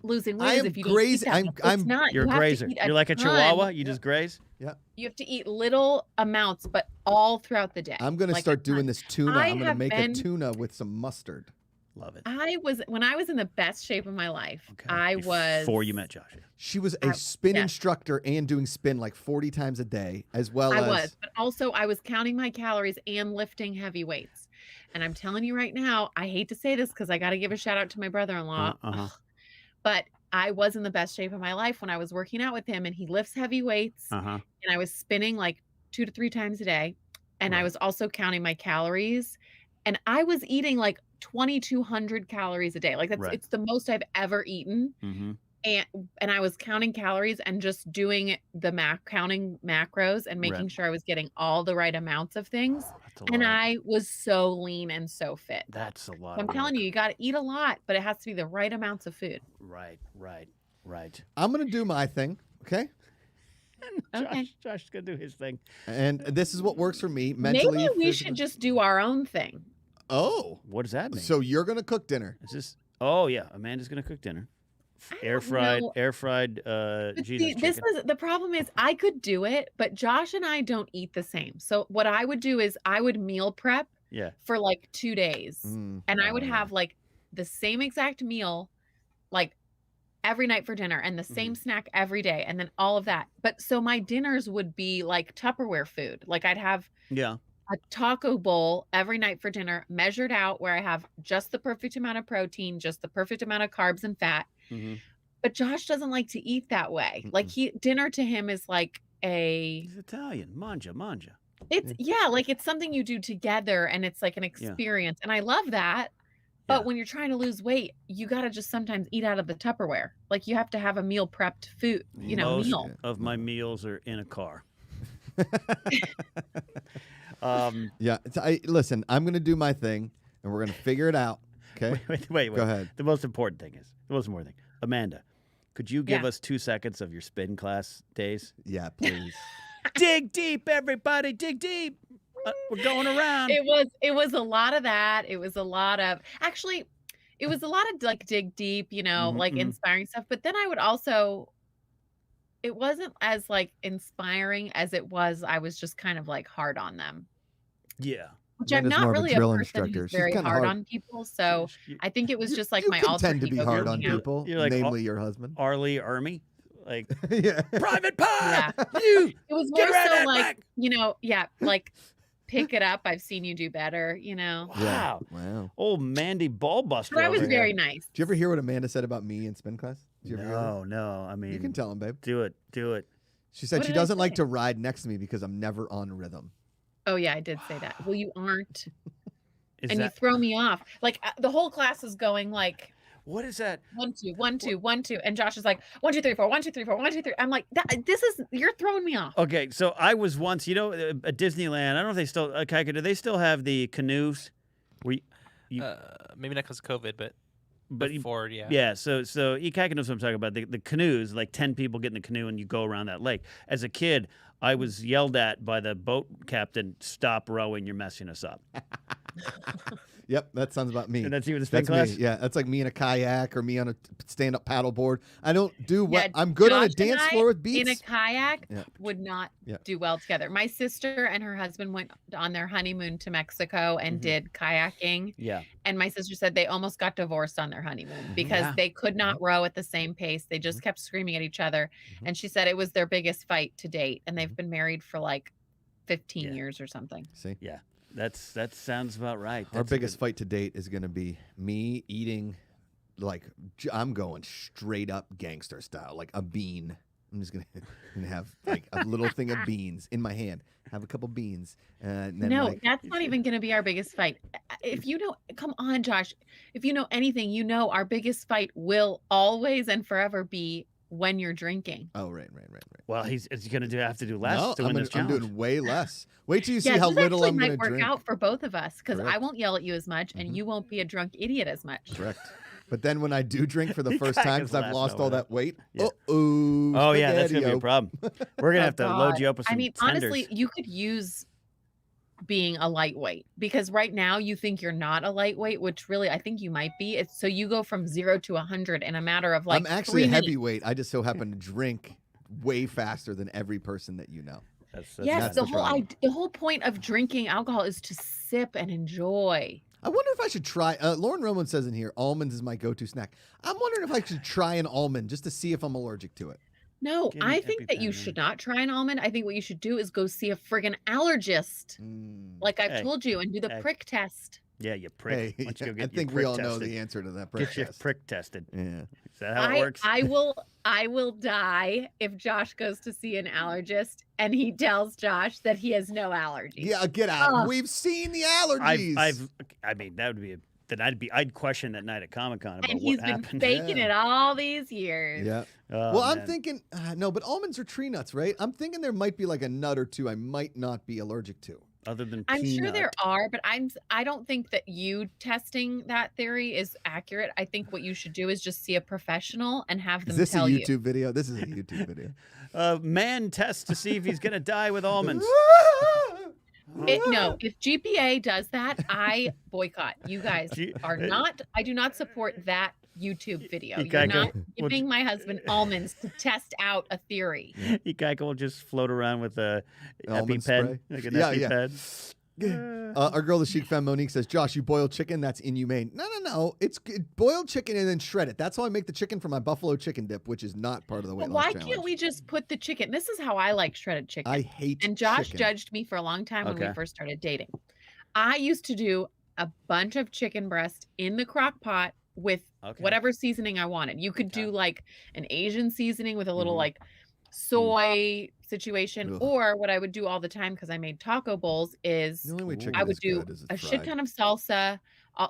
losing weight I is am if you don't eat grazing- that I'm- much. I'm- It's not. You're a You have to grazer. eat You're like a ton. chihuahua. You just graze. You have to eat little amounts, but all throughout the day. I'm going to Like, start a ton. doing this tuna. I I'm going to have make been- a tuna with some mustard. Love it. When I was in the best shape of my life. Okay. I was Before you met Josh. She was a spin yes. instructor and doing spin like 40 times a day, as well I as was, but also I was counting my calories and lifting heavy weights. And I'm telling you right now, I hate to say this because I got to give a shout out to my brother-in-law, but I was in the best shape of my life when I was working out with him, and he lifts heavy weights, and I was spinning like 2 to 3 times a day, and I Right. was also counting my calories, and I was eating like 2,200 calories a day. Like Right. it's the most I've ever eaten. Mm-hmm. And I was counting calories and just doing the counting macros and making Right. sure I was getting all the right amounts of things. That's a And lot. I was so lean and so fit. That's a lot. So I'm of telling work. you got to eat a lot, but it has to be the right amounts of food. Right. I'm going to do my thing, okay? Okay. Josh is gonna do his thing. And this is what works for me mentally. Maybe we physically. should just do our own thing. Oh, What does that mean? so you're going to cook dinner. is this? Oh yeah, Amanda's gonna cook dinner. I Air don't fried. know. Air fried. But Jesus see, this chicken. is the problem is I could do it, but Josh and I don't eat the same. So what I would do is I would meal prep Yeah. for like 2 days. Mm. And I would Oh, yeah. have like the same exact meal like every night for dinner and the same snack every day and then all of that. But so my dinners would be like Tupperware food. Like I'd have Yeah. a taco bowl every night for dinner, measured out where I have just the perfect amount of protein, just the perfect amount of carbs and fat. Mm-hmm. But Josh doesn't like to eat that way. Like dinner to him is like He's Italian. Manja. it's like it's something you do together and it's like an experience. And I love that. But Yeah. when you're trying to lose weight, you got to just sometimes eat out of the Tupperware. Like you have to have a meal prepped food, Most meal. of my meals are in a car. Yeah. Listen, I'm going to do my thing, and we're going to figure it out, okay? Wait. Go ahead. The most important thing. Amanda, could you give us 2 seconds of your spin class days? Yeah, please. Dig deep, everybody. Dig deep. We're going around. It was a lot of that. It was a lot of like dig deep, like inspiring stuff. But then I would also, it wasn't as like inspiring as it was. I was just kind of like hard on them. Yeah. Which I'm Amanda's not more of a really a drill person instructor. who's She's very kinda hard hard. on people. So I think it was just like you my can alter tend to be ego hard on coming out. people, You're like, namely your husband. Arlie Army, like Yeah. Private Pie. Yeah. You It was get more around so that like, back. like pick it up. I've seen you do better, Wow. Yeah. Wow. Old Mandy Ballbuster. But I was over very here. nice. Did you ever hear what Amanda said about me in spin class? Did you ever hear that? No. I mean, You can tell him, babe. do it. She said What she did I doesn't like say? to ride next to me because I'm never on rhythm. Oh yeah, I did say that. Well, you aren't, Is and you that throw me off. Like the whole class is going like what is that? 1 2 1 2 1 2, and Josh is like 1 2 3 4 1 2 3 4 1 2 3. I'm like, you're throwing me off. Okay, so I was once, at Disneyland. I don't know if they still, Kaika, do they still have the canoes? Where you, Maybe not because of COVID, but but you- before, yeah. yeah, so Kaika knows what I'm talking about. The canoes, like 10 people get in the canoe and you go around that lake. As a kid, I was yelled at by the boat captain, "Stop rowing, you're messing us up." Yep, that sounds about me. And that's you in the spin That's class? me. Yeah, that's like me in a kayak or me on a stand-up paddleboard. I don't do what Yeah, I'm good on a Josh and dance I, floor with in beats. a kayak Yeah. would not Yeah. do well together. My sister and her husband went on their honeymoon to Mexico and Mhm. did kayaking. Yeah. And my sister said they almost got divorced on their honeymoon because Yeah. they could not row at the same pace. They just kept screaming at each other. Mhm. And she said it was their biggest fight to date. And they've been married for like 15 Yeah. years or something. See, That sounds about right. our That's a biggest good- fight to date is going to be me eating, like I'm going straight up gangster style, like a bean. I'm just gonna have like a little thing of beans in my hand. Have a couple beans, and then No, like, that's not even going to be our biggest fight. If you know, come on, Josh, if you know anything, you know our biggest fight will always and forever be when you're drinking. oh right. Well, he's going to have to do less No, to win this I'm challenge. doing way less. Wait till you see Yeah, how this little actually I'm might going to work drink. out for both of us because I Correct. won't yell at you as much, and Mhm. you won't be a drunk idiot as much. Correct. But then when I do drink for the He first kinda time because I've laughs lost over all that. that weight, Yeah. oh Yeah, that's going to be a spaghetti-o. problem. We're going to Oh, have to load God. you up with some I mean, tenders. honestly, you could use being a lightweight because right now you think you're not a lightweight, which really I think you might be. It's so you go from 0 to 100 in a matter of like I'm actually 3 a minutes. heavyweight. I just so happen to drink way faster than every person that you know. That's Yes, not the the whole problem. the whole point of drinking alcohol is to sip and enjoy. I wonder if I should try. Lauren Roman says in here, almonds is my go-to snack. I'm wondering if I should try an almond just to see if I'm allergic to it. No, Give me I think that you EpiPen, should man. not try an almond. I think what you should do is go see a friggin' allergist, like I've Hey. told you, and do the Hey. prick test. Yeah, you prick. Hey, Why don't you go I get your think we prick all know tested? the answer to that prick Get your test. prick tested. Yeah. Is that how it works? I will die if Josh goes to see an allergist and he tells Josh that he has no allergies. Yeah, get out. Ugh. We've seen the allergies. I mean, that would be I'd question that night at Comic-Con about and what he's been happened. faking Yeah. it all these years. Yeah. Oh, Well, I'm man. thinking, no, but almonds are tree nuts, right? I'm thinking there might be like a nut or two I might not be allergic to. Other than I'm sure peanut. there are, but I don't think that you testing that theory is accurate. I think what you should do is just see a professional and have them Is this a tell YouTube you. video? This is a YouTube video. Man tests to see if he's gonna die with almonds. No, if GPA does that, I boycott. You guys G- are not. I do not support that YouTube video. You You're gotta go- not well, giving my husband almonds to test out a theory. Ikaika will just float around with a Almond EpiPen, spray? like an Yeah, yeah. EpiPen. Our girl, the chic femme Monique, says, Josh, you boil chicken? That's inhumane. No. It's boiled chicken and then shred it. That's how I make the chicken for my buffalo chicken dip, which is not part of the weight But loss why challenge. can't we just put the chicken? This is how I like shredded chicken. I hate And Josh chicken. judged me for a long time when we Okay. first started dating. I used to do a bunch of chicken breast in the crock pot with Okay. whatever seasoning I wanted. You could Okay. do like an Asian seasoning with a little Mhm. like soy situation, Ugh. or what I would do all the time because I made taco bowls is The only way Ooh. chicken I would is do good is it's a shit fried. ton of salsa,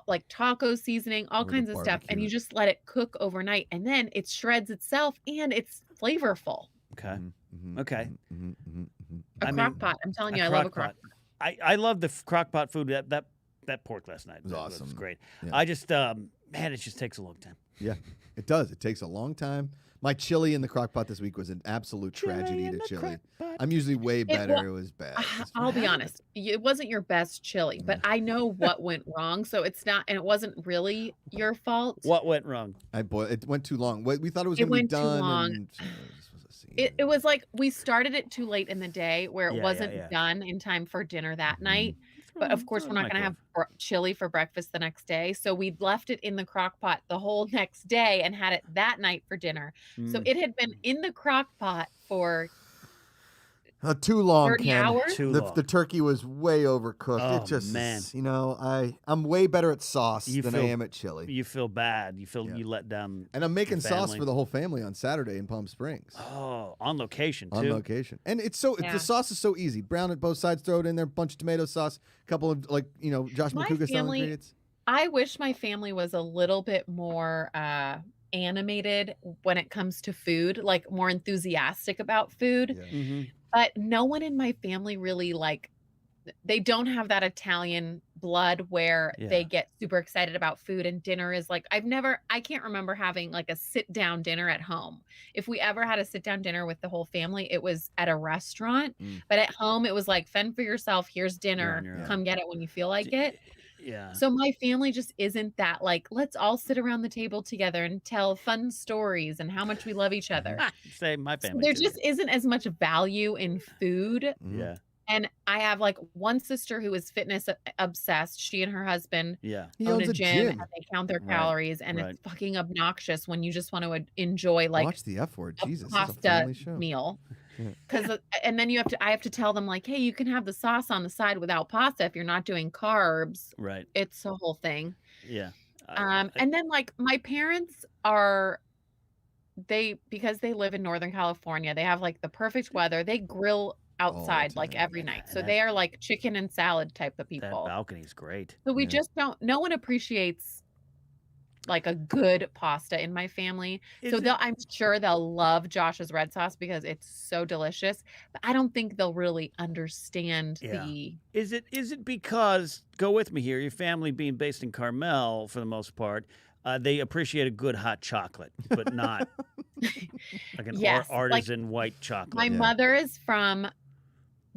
like taco seasoning, all Or the kinds of stuff, and barbecue you it. just let it cook overnight, and then it shreds itself and it's flavorful. Okay. Mhm, mhm, Okay. mhm, mhm, mhm. A I crock mean, pot. I'm telling a you, I love a crock crock pot. pot. I love the crock pot food. That pork last night was That awesome. great. Yeah. I just man, it just takes a long time. Yeah, it does. It takes a long time. My chili in the crock pot this week was an absolute tragedy in to the chili. crock pot. I'm usually way better. wa- It was bad. I'll be honest, it wasn't your best chili, but I know what went wrong, so it's not, and it wasn't really your fault. What went wrong? I boiled. It went too long. We thought it was It going to be went too done. long. And, this was a scene. It was like we started it too late in the day where it Yeah, wasn't yeah. done in time for dinner that Mhm. night. But of course, we're not going to have chili for breakfast the next day. So we left it in the crock pot the whole next day and had it that night for dinner. So it had been in the crock pot for too long, 30 Ken. hours. The turkey was way overcooked. Oh, it just, man. I'm way better at sauce than I feel- am at chili. You feel bad. You feel you let down. And I'm making the sauce family. for the whole family on Saturday in Palm Springs. Oh, on location too. On location. And it's so the sauce is so easy. Brown it both sides, throw it in there, bunch of tomato sauce, a couple of Josh My Macuga style family- ingredients. I wish my family was a little bit more animated when it comes to food, like more enthusiastic about food. Yeah. Mm-hmm. But no one in my family really they don't have that Italian blood where they get super excited about food, and dinner is like, I can't remember having like a sit down dinner at home. If we ever had a sit down dinner with the whole family, it was at a restaurant, but at home it was like, fend for yourself, here's dinner, come get it when you feel like it. Yeah. So my family just isn't that like, let's all sit around the table together and tell fun stories and how much we love each other. Say my family. There too. just isn't as much value in food. Yeah. And I have like one sister who is fitness obsessed. She and her husband Yeah. He own owns a gym and they count their Right, calories, and it's fucking obnoxious when you just want to enjoy like Watch the F word. a Jesus, it's a pasta family show. meal. Yeah. Because and then I have to tell them like, hey, you can have the sauce on the side without pasta if you're not doing carbs. Right. It's a whole thing. Yeah. And then like my parents because they live in Northern California, they have like the perfect weather. They grill outside like time. every night. So they are like chicken and salad type of that people. balcony's great. So we just no one appreciates like a good pasta in my family. So I'm sure they'll love Josh's red sauce because it's so delicious, but I don't think they'll really understand the Is it because, go with me here, your family being based in Carmel for the most part, they appreciate a good hot chocolate, but not like an artisan white chocolate. My mother is from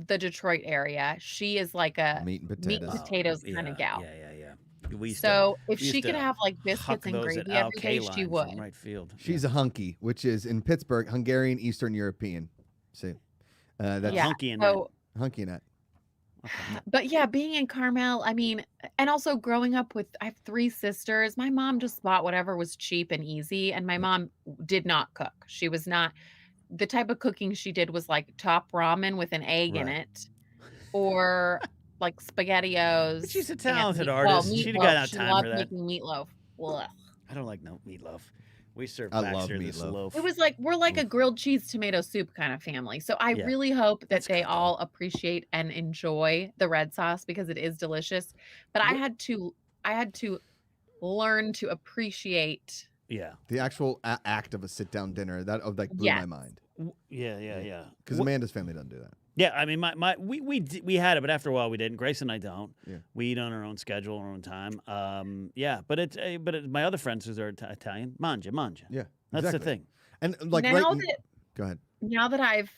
the Detroit area. She is like a Meat and potatoes kind of gal. Yeah. So if she could have like biscuits and gravy every day, she would. Right field. She's a hunky, which is in Pittsburgh, Hungarian Eastern European. See, that's hunky in hunky nut. Okay. But yeah, being in Carmel, I mean, and also growing up I have 3 sisters. My mom just bought whatever was cheap and easy, and my mom did not cook. She was not the type of cooking she did was like top ramen with an egg in it, or like SpaghettiOs. But she's a talented artist. She'd have got out time loved for that. making meatloaf. Ugh. I don't like no meatloaf. We serve I back love here this meatloaf. loaf. It was like we're like a grilled cheese tomato soup kind of family. So I really hope that they all appreciate and enjoy the red sauce because it is delicious. But I had to learn to appreciate the actual act of a sit down dinner that blew my mind. Yeah. Because Amanda's family doesn't do that. Yeah, I mean, we had it, but after a while we didn't. Grace and I don't. Yeah. We eat on our own schedule, our own time. But my other friends who are Italian, mangia. Yeah, That's exactly. the thing. And like go ahead. Now that I've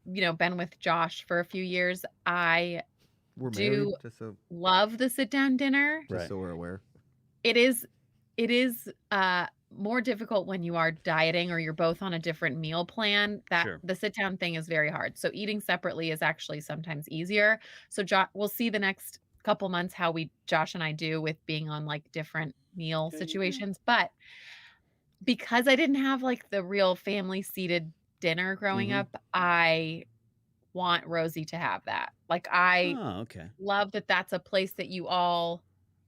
been with Josh for a few years, I We're do married, just so love the sit down dinner. so we're aware. It is more difficult when you are dieting or you're both on a different meal plan. That the sit down thing is very hard. So eating separately is actually sometimes easier. So we'll see the next couple months how Josh and I do with being on like different meal situations. But because I didn't have like the real family seated dinner growing up, I want Rosie to have that. Like I love that that's a place that you all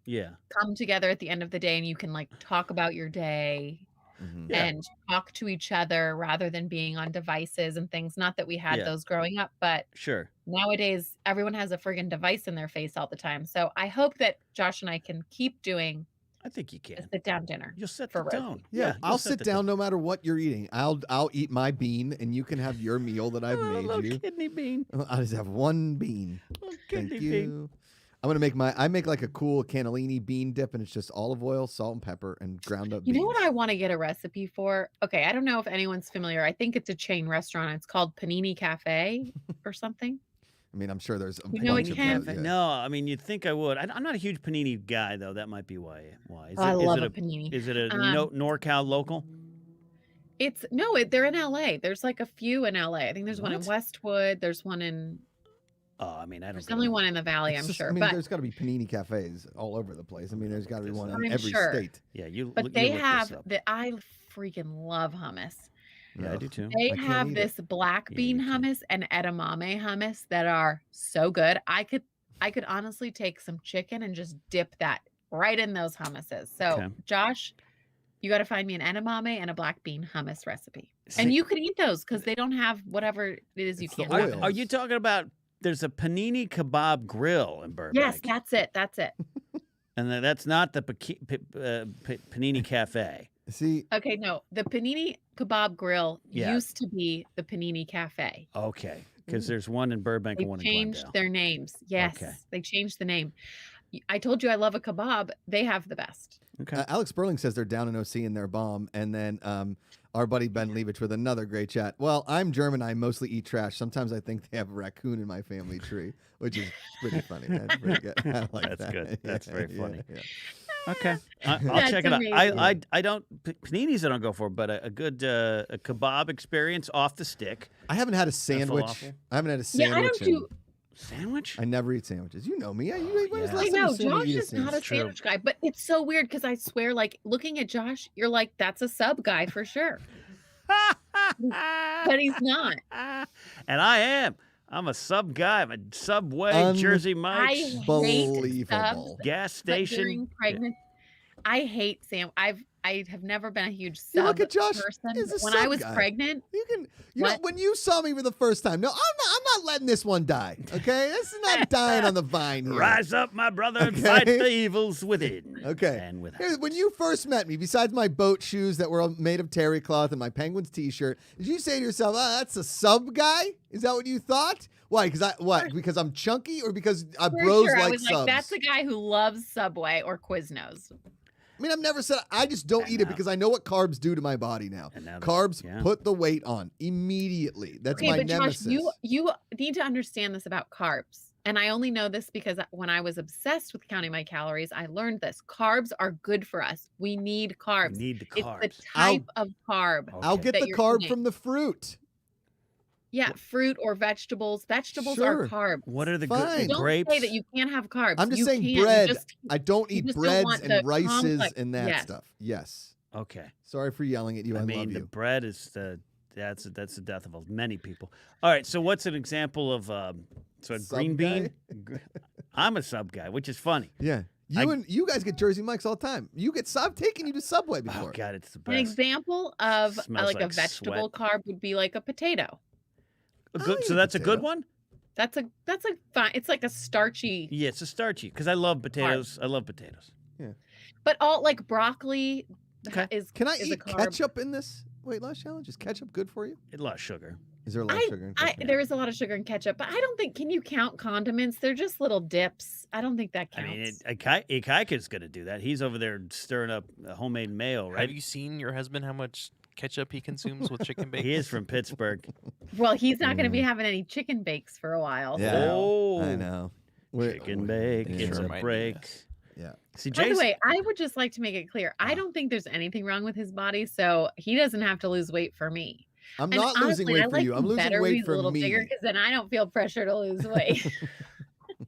come together at the end of the day and you can like talk about your day and talk to each other rather than being on devices and things. Not that we had those growing up, but nowadays everyone has a friggin' device in their face all the time. So I hope that Josh and I can keep doing I think you can. sit down dinner. You'll set for the tone. Yeah, I'll sit down no matter what you're eating. I'll eat my bean, and you can have your meal that I've made you. Kidney bean. I'll just have one bean. Thank Kidney you. bean. I'm gonna make I make like a cool cannellini bean dip, and it's just olive oil, salt, and pepper, and ground up. You know what I want to get a recipe for? Okay, I don't know if anyone's familiar. I think it's a chain restaurant. It's called Panini Cafe or something. I mean, I'm sure there's a You know bunch it of can? those, yeah. No, I mean you'd think I would. I'm not a huge panini guy though. That might be why. I love a panini. Is it a NorCal local? They're in LA. There's like a few in LA. I think there's one in Westwood. There's one in Oh, I mean, I don't. There's go only to- one in the valley, I'm It's just- sure. I mean, but there's got to be panini cafes all over the place. I mean, there's got to be one in I'm every sure. state. Yeah, you. but you they look this have up. I freaking love hummus. Yeah, I Ugh. do too. They I can't have eat this black Yeah, bean you can't. hummus and edamame hummus that are so good. I could honestly take some chicken and just dip that right in those hummuses. So, Okay. Josh, you got to find me an edamame and a black bean hummus recipe. See- And you could eat those because they don't have whatever it is you It's the can't oil. have. in Are it. you talking about? There's a panini kebab grill in Burbank. Yes, that's it. That's it. And that's not the panini cafe. See, Okay, no, the Panini Kebab Grill Yeah. used to be the Panini Cafe. Okay, because there's one in Burbank They and one in changed Glendale. their names. Yes, Okay. they changed the name. I told you I love a kebab. They have the best. Okay. Alex Sperling says they're down in OC in their bomb, and then our buddy Ben Levich with another great chat. Well, I'm German. I mostly eat trash. Sometimes I think they have a raccoon in my family tree, which is pretty funny. That's pretty good. I like That's that. good. That's very funny. Yeah. Okay, I'll That's check it out. amazing. I don't paninis. I don't go for, but a good a kebab experience off the stick I haven't had a sandwich. falafel? I haven't had a Yeah, sandwich. I don't do. sandwich. I never eat sandwiches. You know me. When was the yeah. last I time know you saw me Josh eat is not a sandwich? True. sandwich guy, but it's so weird because I swear, like looking at Josh, you're like, that's a sub guy for sure, but he's not. And I am. I'm a sub guy. I'm a Subway, Jersey Mike's, hate Unbelievable. gas But station. during pregnant, I hate I have never been a huge You sub look at Josh, person. he's a When I sub was guy. pregnant, You know, What? when you saw me for the first time. No, I'm not letting this one die. Okay, this is not dying on the vine here. Rise up, my brother, and Okay. fight the evils within. Okay. And without. Here, when you first met me, besides my boat shoes that were made of terry cloth and my Penguins T-shirt, did you say to yourself, "Oh, that's a sub guy"? Is that what you thought? Why? Because I'm chunky, or because for bros sure, I like was subs? like, that's the guy who loves Subway or Quiznos. I mean, I've never said. I just don't eat it because I know what carbs do to my body now. And now Carbs yeah. put the weight on immediately. That's Okay, my but nemesis. Josh, you need to understand this about carbs. And I only know this because when I was obsessed with counting my calories, I learned this. Carbs are good for us. We need carbs. You need the carbs. It's the type of carb. I'll Okay. get that the you're carb eating. from the fruit. Yeah, fruit or vegetables. Vegetables Sure. are carbs. What are the Fine. good Don't grapes? say that you can't have carbs. I'm just You saying can. You bread. just- I don't you eat just don't breads want and the rices complex- and that yes. stuff. Yes. Okay. Sorry for yelling at you. I, mean, love the you. bread is that's the death of many people. All right. So what's an example of so a Sub green bean? guy? I'm a sub guy, which is funny. Yeah. You guys get Jersey Mike's all the time. I've taken you to Subway before. Oh God, it's the An best. example of Smells like a like vegetable sweat. carb would be like a potato. So that's a good one. That's a fine. It's like a starchy, Yeah, it's a starchy because I love potatoes. I love potatoes. but all like broccoli Okay. is. Can I is a eat carb. ketchup in this weight loss challenge? Is ketchup good for you? A lot of sugar. Is there a lot of sugar in ketchup? There is a lot of sugar in ketchup, but I don't think. Can you count condiments? They're just little dips. I don't think that I counts. mean, Ikaika's going to do that. He's over there stirring up homemade mayo, right? Have you seen your husband how much ketchup he consumes with chicken bacon? He is from Pittsburgh. Well, he's not going to be having any chicken bakes for a while. Yeah. So. Oh, I know. Chicken bake. Yeah. It's Sure a might be, break. yes. Yeah. See, By the Jason. way, I would just like to make it clear. I don't think there's anything wrong with his body, so he doesn't have to lose weight for me. I'm And not losing honestly, weight I for like you. I'm him losing better when weight he's for a little me. bigger because then I don't feel pressure to lose weight.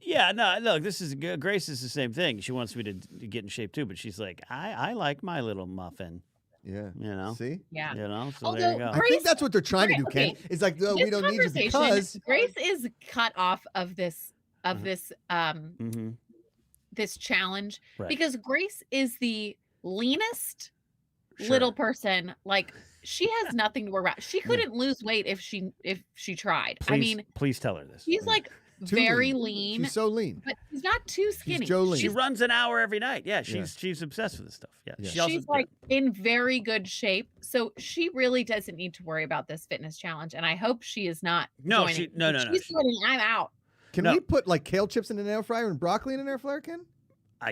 Yeah, no, look, this is Grace is the same thing. She wants me to get in shape too, but she's like, I like my little muffin, Yeah. you know. See? Yeah. You know, so there you Although, go. I think that's what they're trying to do, Ken. Okay. It's like, we This don't need you conversation, because Grace is cut off of this Mm-hmm. this challenge Right. because Grace is the leanest Sure. little person. Like she has nothing to worry about. She couldn't lose weight if she tried. I Please- mean, please tell her this. she's like Too very lean. lean, She's so lean. but she's not too skinny. Joe Lean. She runs an hour every night. Yeah, Yeah. she's obsessed with this stuff. Yeah, Yeah. She also, She's like in very good shape, so she really doesn't need to worry about this fitness challenge. And I hope she is not. No, joining. she- no, If no, no, She's she- quitting. I'm out. Can No. we put like kale chips in an air fryer and broccoli in an air fryer, Ken?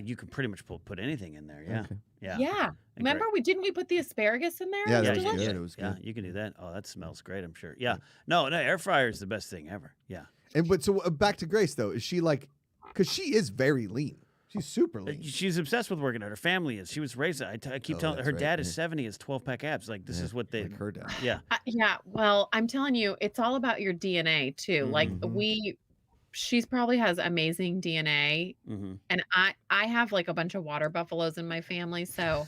you can pretty much put anything in there. Yeah, Okay. yeah. Yeah. And Remember, great. we didn't we put the asparagus in there? Yeah, It was that was delicious. good. It was Yeah, good. you can do that. Oh, that smells great. I'm sure. Yeah. No, air fryer is the best thing ever. Yeah. But so back to Grace though, is she like, because she is very lean. She's super lean. She's obsessed with working out. Her family is. She was raised. I keep Oh, telling that's her right, dad is yeah. 70, has 12-pack abs. Like this Yeah, is what they. like her dad. Yeah. Yeah. Well, I'm telling you, it's all about your DNA too. Like Mhm. she's probably has amazing DNA, Mm-hmm. and I have like a bunch of water buffaloes in my family, so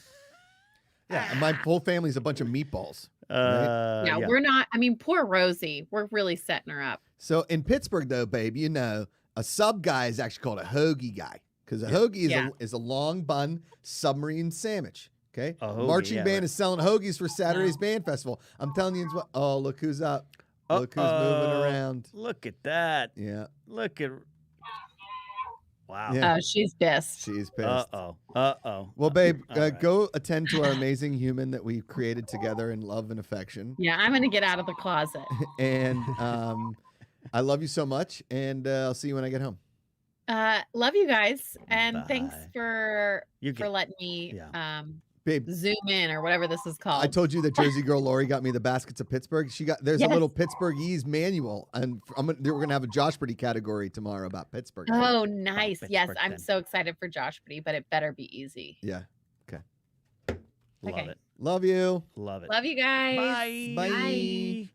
Yeah, and my whole family's a bunch of meatballs. yeah, we're not. I mean, poor Rosie. We're really setting her up. So in Pittsburgh, though, babe, you know, a sub guy is actually called a hoagie guy because a hoagie is a long bun submarine sandwich. Okay, marching band is selling hoagies for Saturday's band festival. I'm telling you what. Oh, look who's up! Look who's moving around. Look at that! Yeah, look at. Wow. Yeah. Oh, she's pissed. She's pissed. Uh-oh. Well, babe, right. go attend to our amazing human that we created together in love and affection. Yeah, I'm gonna get out of the closet. And I love you so much, and I'll see you when I get home. Love you guys, and Bye. thanks for letting me Babe, zoom in or whatever this is called. I told you that Jersey girl Lori got me the baskets of Pittsburgh. There's a little Pittsburghese manual, and we're gonna have a Josh Pretty category tomorrow about Pittsburgh. Oh, nice. Yes, Pittsburgh I'm then. so excited for Josh Pretty, but it better be easy. Yeah. Okay. Love it. Love you. Love it. Love you guys. Bye. Bye.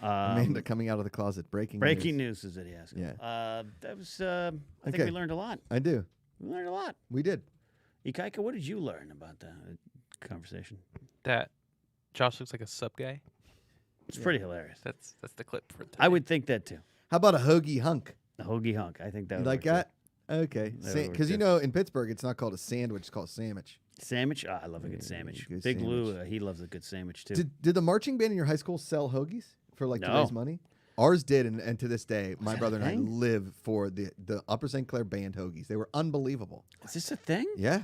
Amanda coming out of the closet. Breaking news is it? Yes. Yeah. That was. I think we learned a lot. I do. We learned a lot. We did. Ikaika, what did you learn about the conversation? That Josh looks like a sub guy. It's pretty hilarious. That's the clip for today. I would think that too. How about a hoagie hunk? A hoagie hunk. I think that You would like work that? Okay. That would work Because you too. know in Pittsburgh it's not called a sandwich, it's called a sandwich. too. Sandwich? Oh, I love a good sandwich. good Big Lou, sandwich. he loves a good sandwich too. Did the marching band in your high school sell hoagies for like to raise money? Ours did, and to this day, my that brother a and I thing? live for the Upper St. Clair band hoagies. They were unbelievable. Is this a thing? Yeah.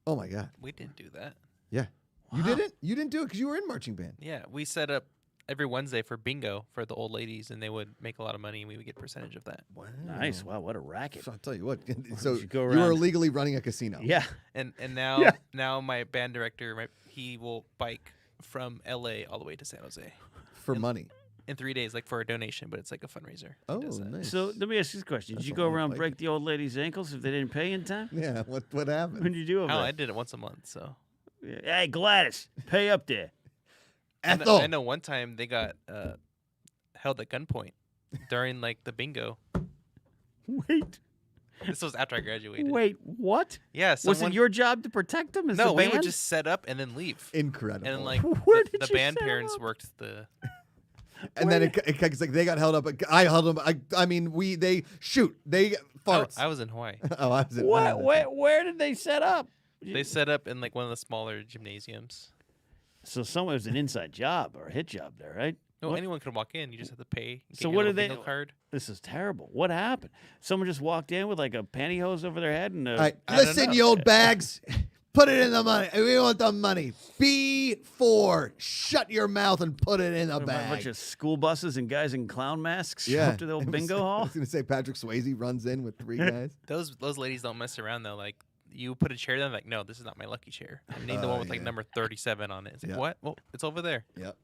Oh my God. We didn't do that. Yeah. You Wow. didn't? You didn't do it because you were in marching band. Yeah, we set up every Wednesday for bingo for the old ladies, and they would make a lot of money, and we would get a percentage of that. Wow. Nice. Wow, what a racket. So I'll tell you what. So you go you were around- illegally running a casino. Yeah. And now Yeah. now my band director, he will bike from LA all the way to San Jose For money. in 3 days, like for a donation, but it's like a fundraiser. He Oh, does that. nice. So let me ask you this question: Did That's you a go lot of around biking. break the old lady's ankles if they didn't pay in time? Yeah. What happened? When did you do over Oh, there? I did it once a month. So Hey, Gladys, pay up there. Ethel. I know one time they got held at gunpoint during like the bingo. Wait, This was after I graduated. what? Yeah, Was someone, it your job to protect them? As No, the we band? would just set up and then leave. Incredible. And then like Where the, did the you band set 'em parents up? worked the. And then it's like they got held up. I held them. I mean, they farts. I was in Hawaii. Oh, I was in What? Where did they set up? They set up in like one of the smaller gymnasiums. So someone was an inside job or a hit job there, right? No, What? anyone could walk in. You just have to pay. Get So your what little did they- bingo card. This is terrible. What happened? Someone just walked in with like a pantyhose over their head and All right, I don't listen, know. you old bags. Put it in the money. We want the money. B4. Shut your mouth and put it in the a bunch bag. of school buses and guys in clown masks show Yeah. up to the I old was- bingo I hall. was gonna say Patrick Swayze runs in with 3 guys. Those ladies don't mess around though. Like you put a chair down, like no, this is not my lucky chair. I need the Oh, one with like yeah. number 37 on it. It's like Yeah. what? Well, it's over there. Yep.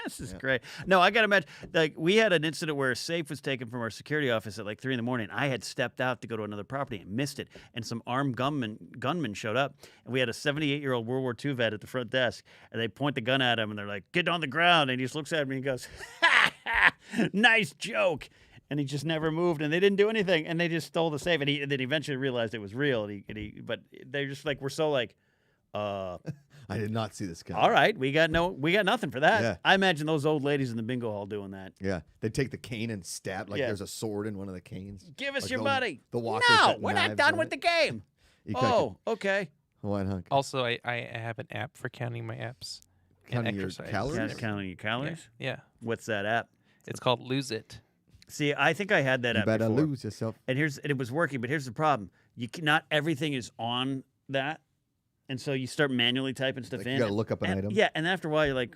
This is Yeah. great. No, I got to imagine. Like, we had an incident where a safe was taken from our security office at like 3 a.m. I had stepped out to go to another property and missed it. And some armed gunmen showed up. And we had a 78-year-old World War II vet at the front desk. And they point the gun at him and they're like, get on the ground. And he just looks at me and goes, ha, ha, nice joke. And he just never moved. And they didn't do anything. And they just stole the safe. And he then eventually realized it was real. But they're just like, we're so like, I did not see this guy. all right, we got nothing for that. Yeah. I imagine those old ladies in the bingo hall doing that. Yeah, they take the cane and stab like Yeah. there's a sword in one of the canes. Give us Like your the- money. the walkers No, got we're not knives done on with it. the game. You cut Oh, okay. Hawaiian hunk. Also, I have an app for counting my apps Counting and your exercise. calories? Counting your calories. Yeah. What's that app? It's called Lose It. See, I think I had that You app better before. lose yourself. And it was working, but here's the problem: not everything is on that, and so you start manually typing stuff Like in. you gotta look up an and, item. Yeah, and after a while, you're like,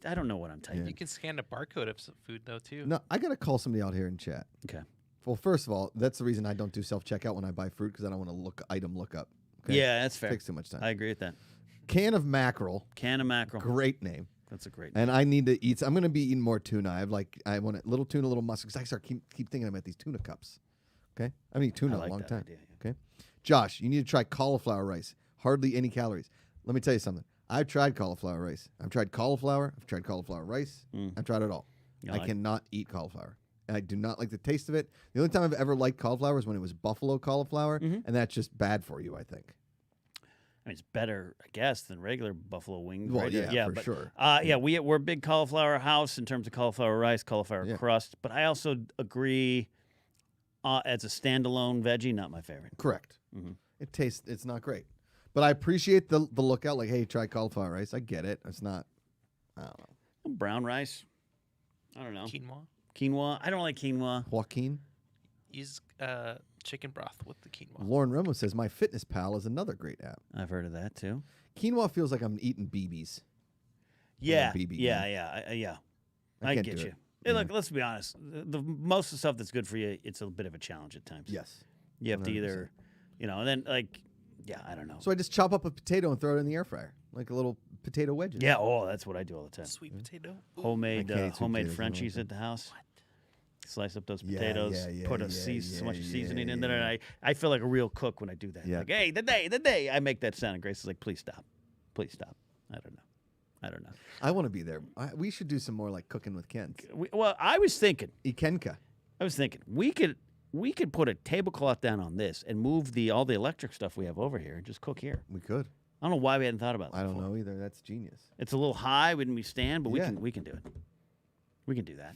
I don't know what I'm typing. You can scan a barcode of some food though too. No, I gotta call somebody out here in chat. Okay. Well, first of all, that's the reason I don't do self checkout when I buy fruit because I don't want to item look up. Okay? Yeah, that's It fair. takes too much time. I agree with that. Can of mackerel, Can of mackerel. great name. That's a great. And I need to eat. I'm gonna be eating more tuna. I want a little tuna, little mussel. Because I keep thinking about these tuna cups. Okay, I haven't eaten tuna I in like a long that time. idea, Okay, Josh, you need to try cauliflower rice. Hardly any calories. Let me tell you something. I've tried cauliflower rice. I've tried cauliflower. I've tried cauliflower rice. Mm. I've tried it all. You I like- cannot eat cauliflower. I do not like the taste of it. The only time I've ever liked cauliflower is when it was buffalo cauliflower, and that's just bad for you, I think. I mean, it's better, I guess, than regular buffalo wings. Well, right? yeah, for but, sure. Yeah, we're a big cauliflower house in terms of cauliflower rice, cauliflower crust. But I also agree, as a standalone veggie, not my favorite. Correct. It's not great. But I appreciate the lookout. Like, hey, try cauliflower rice. I get it. It's not, I don't know. Brown rice. I don't know. Quinoa. Quinoa. I don't like quinoa. Joaquin. Use chicken broth with the quinoa. Lauren Ramos says, My Fitness Pal is another great app. I've heard of that too. Quinoa feels like I'm eating BBs. Yeah. BB Yeah. I I can't get do you. it. Hey, look, let's be honest. The most of the stuff that's good for you, it's a bit of a challenge at times. Yes. You have to 100%. either, and then I don't know. So I just chop up a potato and throw it in the air fryer, like a little potato wedges. Yeah, that's what I do all the time. Sweet potato. Ooh. Homemade I can't eat sweet homemade potatoes, I don't Frenchies like at the house. What? Slice up those Yeah, potatoes, yeah, put yeah, so much yeah, seasoning in yeah, there, and I feel like a real cook when I do that. Yeah. Like, hey, the day I make that sound, and Grace is like, please stop. I don't know. I want to be there. We should do some more like cooking with Ken. Well, I was thinking Ikenka. we could put a tablecloth down on this and move all the electric stuff we have over here and just cook here. We could. I don't know why we hadn't thought about that. I don't before. know either. That's genius. It's a little high when we stand, but Yeah. we can do it. We can do that.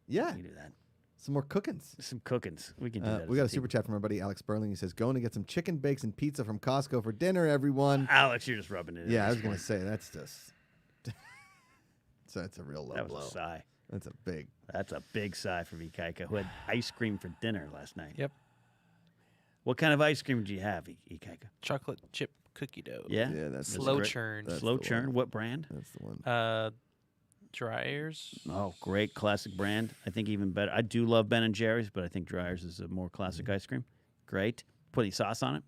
Yeah. We can do that. Some more cookings. Some cookings. We can do that. We got a super chat from our buddy Alex Sperling. He says, going to get some chicken bakes and pizza from Costco for dinner, everyone. Alex, you're just rubbing it in. Yeah, I this was going one. to say, that's just... so that's a real low That blow. was a sigh. That's a big... sigh from Ikaika, who had ice cream for dinner last night. Yep. What kind of ice cream do you have, Ikaika? Chocolate chip cookie dough. Yeah? Yeah, that's Slow great. churn. That's Slow the churn. one. What brand? That's the one. Dryers. Oh, great classic brand. I think even better. I do love Ben and Jerry's, but I think Dryers is a more classic ice cream. Great. Put any sauce on it?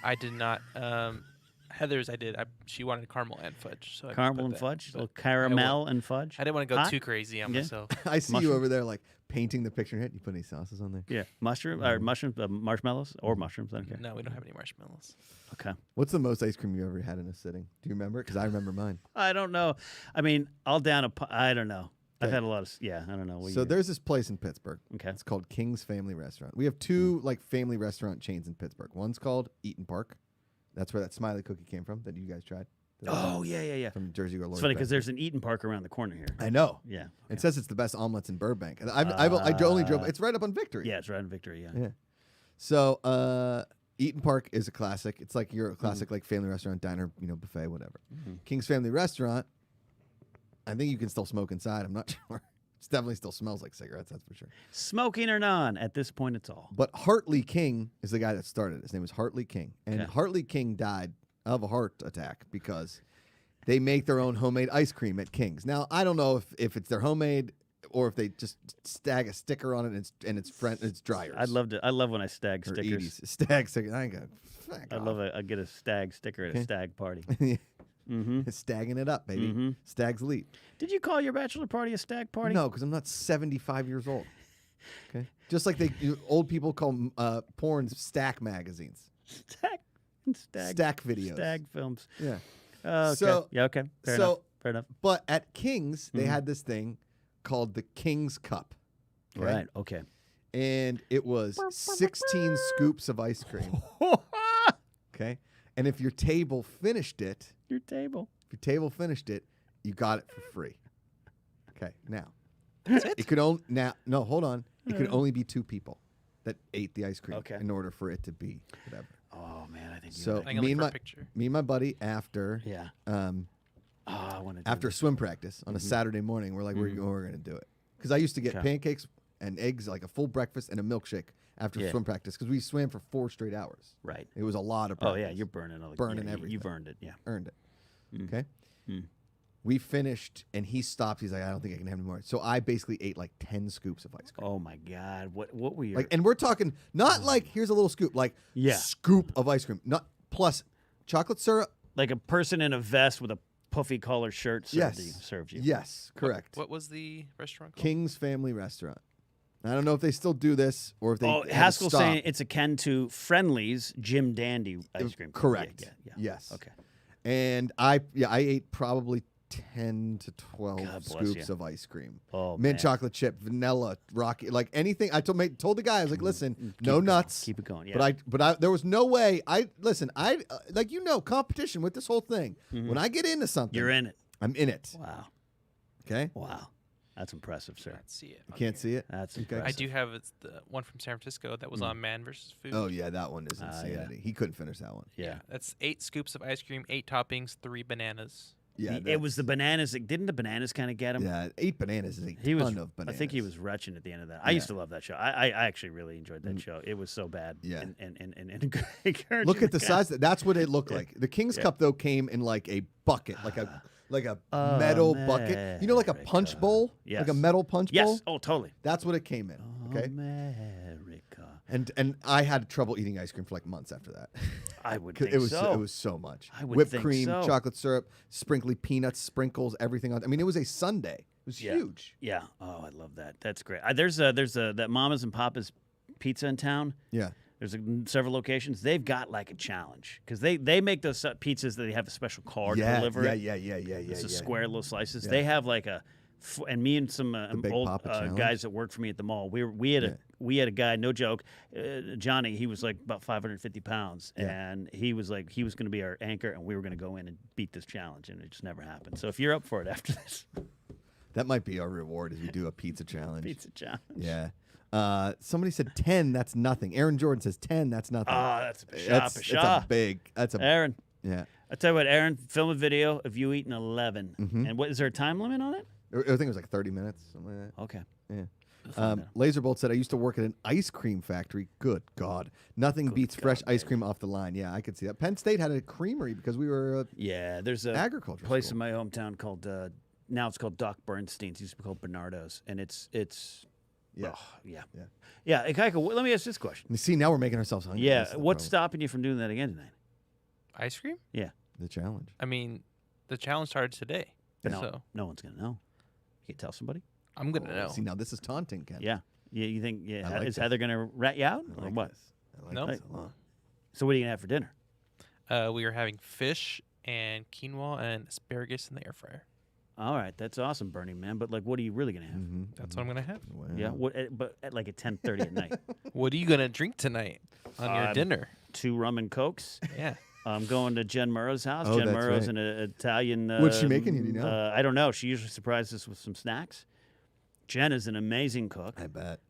I did not. Heather's, I did. She wanted caramel and fudge. So I Caramel put and that, fudge? A but little caramel I and fudge? didn't want to go Hot? too crazy on Yeah. myself. I see mushroom. you over there like painting the picture. You put any sauces on there? Yeah. Mushrooms, marshmallows or mushrooms. I don't care. No, we don't have any marshmallows. Okay. What's the most ice cream you ever had in a sitting? Do you remember? Because I remember mine. I don't know. I mean, I'll down I don't know. I've Okay. had a lot of, I don't know. So there's this place in Pittsburgh. Okay. It's called King's Family Restaurant. We have two like family restaurant chains in Pittsburgh. One's called Eaton Park. That's where that Smiley cookie came from that you guys tried. Oh, yeah. From Jersey or It's funny because there's an Eaton Park around the corner here. I know. Yeah. It says it's the best omelets in Burbank. And I only drove. It's right up on Victory. Yeah, it's right in Victory, yeah. Yeah. So Eaton Park is a classic. It's like your classic like family restaurant, diner, buffet, whatever. King's Family Restaurant. I think you can still smoke inside. I'm not sure. It definitely still smells like cigarettes. That's for sure. Smoking or non, at this point, it's all. But Hartley King is the guy that started. His name was Hartley King, and Okay. Hartley King died of a heart attack because they make their own homemade ice cream at King's. Now I don't know if it's their homemade or if they just stag a sticker on it and it's Dryers. I love when I stag or stickers. Edie's. Stag sticker. I go. I love it. I get a stag sticker at a Okay. stag party. Mm-hmm. Stagging it up, baby. Stag's leap. Did you call your bachelor party a stag party? No, because I'm not 75 years old. Okay, just like old people call porn stack magazines, stack videos, stag films. Yeah. Okay. So- yeah, okay. Fair enough. But at King's, they had this thing called the King's Cup. Okay? Right. Okay. And it was 16 scoops of ice cream. Okay. And if your table finished it, Your table. you got it for free. Okay. Now, That's it. it could only hold on. It could only be 2 people that ate the ice cream Okay. in order for it to be whatever. Oh man, I think So I can me look and for a my picture. me and my buddy after yeah. I want to. after swim practice on a Saturday morning, we're like we're going to do it because I used to get Okay. pancakes and eggs, like a full breakfast and a milkshake after Yeah. swim practice because we swam for 4 straight hours. Right. It was a lot of Oh practice. yeah, you're burning all the Burning yeah, everything. You've earned it. Yeah. Earned it. Mm. Okay. Mm. We finished and he stopped. He's like, I don't think I can have any more. So I basically ate like 10 scoops of ice cream. Oh my God. What were your Like, and we're talking not like here's a little scoop, like Yeah. scoop of ice cream, not plus chocolate syrup. like a person in a vest with a puffy collar shirt served you. Yes, correct. What was the restaurant called? King's Family Restaurant. I don't know if they still do this or if they. Oh, had to Haskell's stop. saying it's akin to Friendly's Jim Dandy ice cream. Correct. Yeah. Yes. Okay. And I ate probably 10 to 12 God bless scoops you. of ice cream. Oh, Mint man. chocolate chip, vanilla, rocky, like anything. I told the guy, I was like, listen, Keep no it going. nuts. Keep it going. Yeah. But I, there was no way. Like competition with this whole thing. Mhm. When I get into something, You're in it. I'm in it. Wow. Okay, Wow. That's impressive, sir. Can't see it. you on can't here. see it. That's Okay. impressive. I do have the one from San Francisco that was on Man versus Food. Oh yeah, that one is yeah. insanity. He couldn't finish that one. Yeah. That's 8 scoops of ice cream, 8 toppings, 3 bananas. Yeah, It was the bananas. Didn't the bananas kind of get him? Yeah, 8 bananas is a He was. ton of bananas. I think he was retching at the end of that. I used to love that show. I actually really enjoyed that show. It was so bad. Yeah. And encouraging. Look at the size. That's what it looked like. The King's Yeah. Cup though came in like a bucket, like a metal bucket. You know, like a punch America. bowl, Yes. like a metal punch bowl. Yes. Oh, totally. That's what it came in. Okay. America. And I had trouble eating ice cream for like months after that. I would 'Cause think it was so. it was so much. I would Whipped think cream, so. chocolate syrup, sprinkly peanuts, sprinkles, everything on. I mean, it was a sundae. It was Yeah. huge. Yeah. Oh, I love that. That's great. There's that Mama's and Papa's Pizza in town. Yeah. There's several locations. They've got like a challenge because they make those pizzas that they have a special card Yeah. delivery. Yeah. It's a yeah. square little slices. Yeah. They have like and me and some Big old Papa challenge? guys that worked for me at the mall. We had a guy, no joke, Johnny. He was like about 550 pounds, Yeah. and he was going to be our anchor, and we were going to go in and beat this challenge, and it just never happened. So if you're up for it after this That might be our reward as we do a pizza challenge. pizza challenge, Yeah. Somebody said 10. That's nothing. Aaron Jordan says 10. That's nothing. that's a that's a big. That's a Aaron. yeah. I tell you what, Aaron, film a video of you eating 11. Mhm. And what is there a time limit on it? I think it was like 30 minutes, something like that. Okay. Yeah. We'll find out. Laserbolt said, I used to work at an ice cream factory. Good God. Nothing beats fresh God, ice cream off the line. Yeah, I could see that. Penn State had a creamery because we were Yeah, there's a agriculture place school. in my hometown called now it's called Doc Bernstein's. It used to be called Bernardo's, and it's Yeah. yeah. Kaika, let me ask this question. You see, now we're making ourselves hungry. Yeah, That's the what's problem. stopping you from doing that again tonight? Ice cream? The challenge? I mean, the challenge started today. But no, So no one's gonna know. You can tell somebody. I'm going to know. See, now this is taunting, Ken. Yeah. You think? Yeah. I like Is this. Heather gonna rat you out I or like what? this. I like No. this a lot. So what are you gonna have for dinner? We are having fish and quinoa and asparagus in the air fryer. All right, that's awesome, Bernie man. But like, what are you really gonna have? Mhm, That's what I'm going to have. Wow. Yeah. But at like at 10:30 at night. What are you going to drink tonight on your dinner? 2 rum and cokes. Yeah. I'm going to Jen Murrow's house. Oh, Jen that's Murrow's right. an Italian. What's she making you, do you know? I don't know. She usually surprises us with some snacks. Jen is an amazing cook. I bet.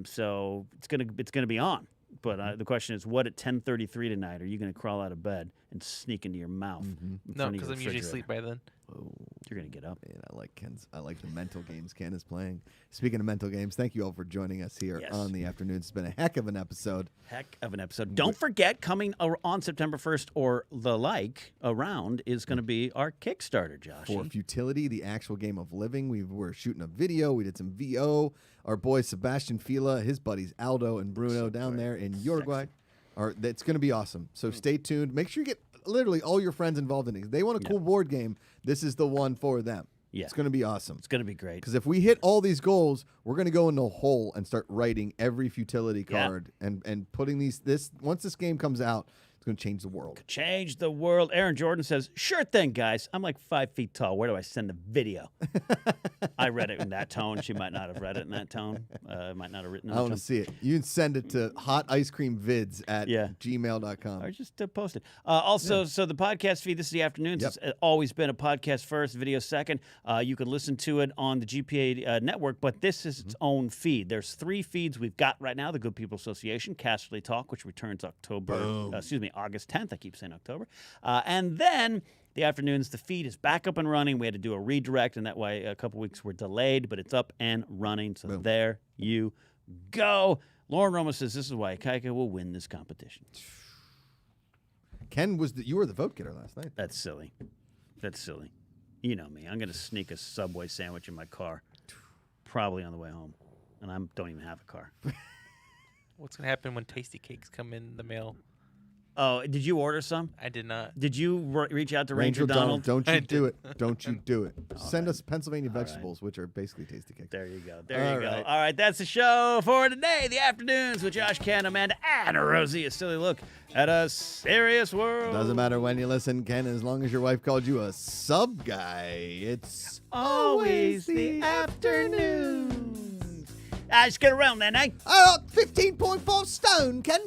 So it's gonna be on. But the question is, what at 10:33 tonight are you gonna crawl out of bed and sneak into your mouth? in No, front of because your I'm usually refrigerator? asleep by then. You're gonna get up. Man, I like the mental games Ken is playing. Speaking of mental games, thank you all for joining us here Yes. on the afternoon. It's been a heck of an episode. Heck of an episode. Don't forget, coming on September 1st or the like around is going to be our Kickstarter, Josh. For Futility, the actual game of living. We're shooting a video. We did some VO. Our boy Sebastian Fila, his buddies Aldo and Bruno down there in Uruguay. It's going to be awesome. So stay tuned. Make sure you get literally all your friends involved in it. If they want a cool board game, this is the one for them. Yeah. It's going to be awesome. It's going to be great. Because if we hit all these goals, we're going to go in the hole and start writing every futility Yeah. card and putting once this game comes out, it's going to change the world. Change the world. Aaron Jordan says, sure thing, guys. I'm like 5 feet tall. Where do I send the video? I read it in that tone. She might not have read it in that tone. Might not have written it I in want that to see it. You can send it to hoticecreamvids at Yeah. gmail.com. Or just post it. Also, so the podcast feed, this is the afternoons. Yep. It's always been a podcast first, video second. You can listen to it on the GPA network, but this is its own feed. There's 3 feeds we've got right now. The Good People Association, Casterly Talk, which returns August 10th. I keep saying October. And then the afternoons, the feed is back up and running. We had to do a redirect, and that way a couple weeks were delayed, but it's up and running. So there you go. Lauren Roma says this is why Kaika will win this competition. Ken, you were the vote getter last night. That's silly. That's silly. You know me. I'm going to sneak a Subway sandwich in my car, probably on the way home. And I don't even have a car. What's going to happen when tasty cakes come in the mail Oh, did you order some? I did not. Did you reach out to Ranger Donald, Donald? don't you I do it. Don't you do it. Send right. us Pennsylvania All right. vegetables, which are basically tasty cakes. There you go. There All you go. right. All right, that's the show for today. The Afternoons with Josh, Ken, Amanda, and Rosie. A silly look at a serious world. Doesn't matter when you listen, Ken, as long as your wife called you a sub guy. It's Always the afternoons. Let's get around then, eh? 15.4 stone, Ken.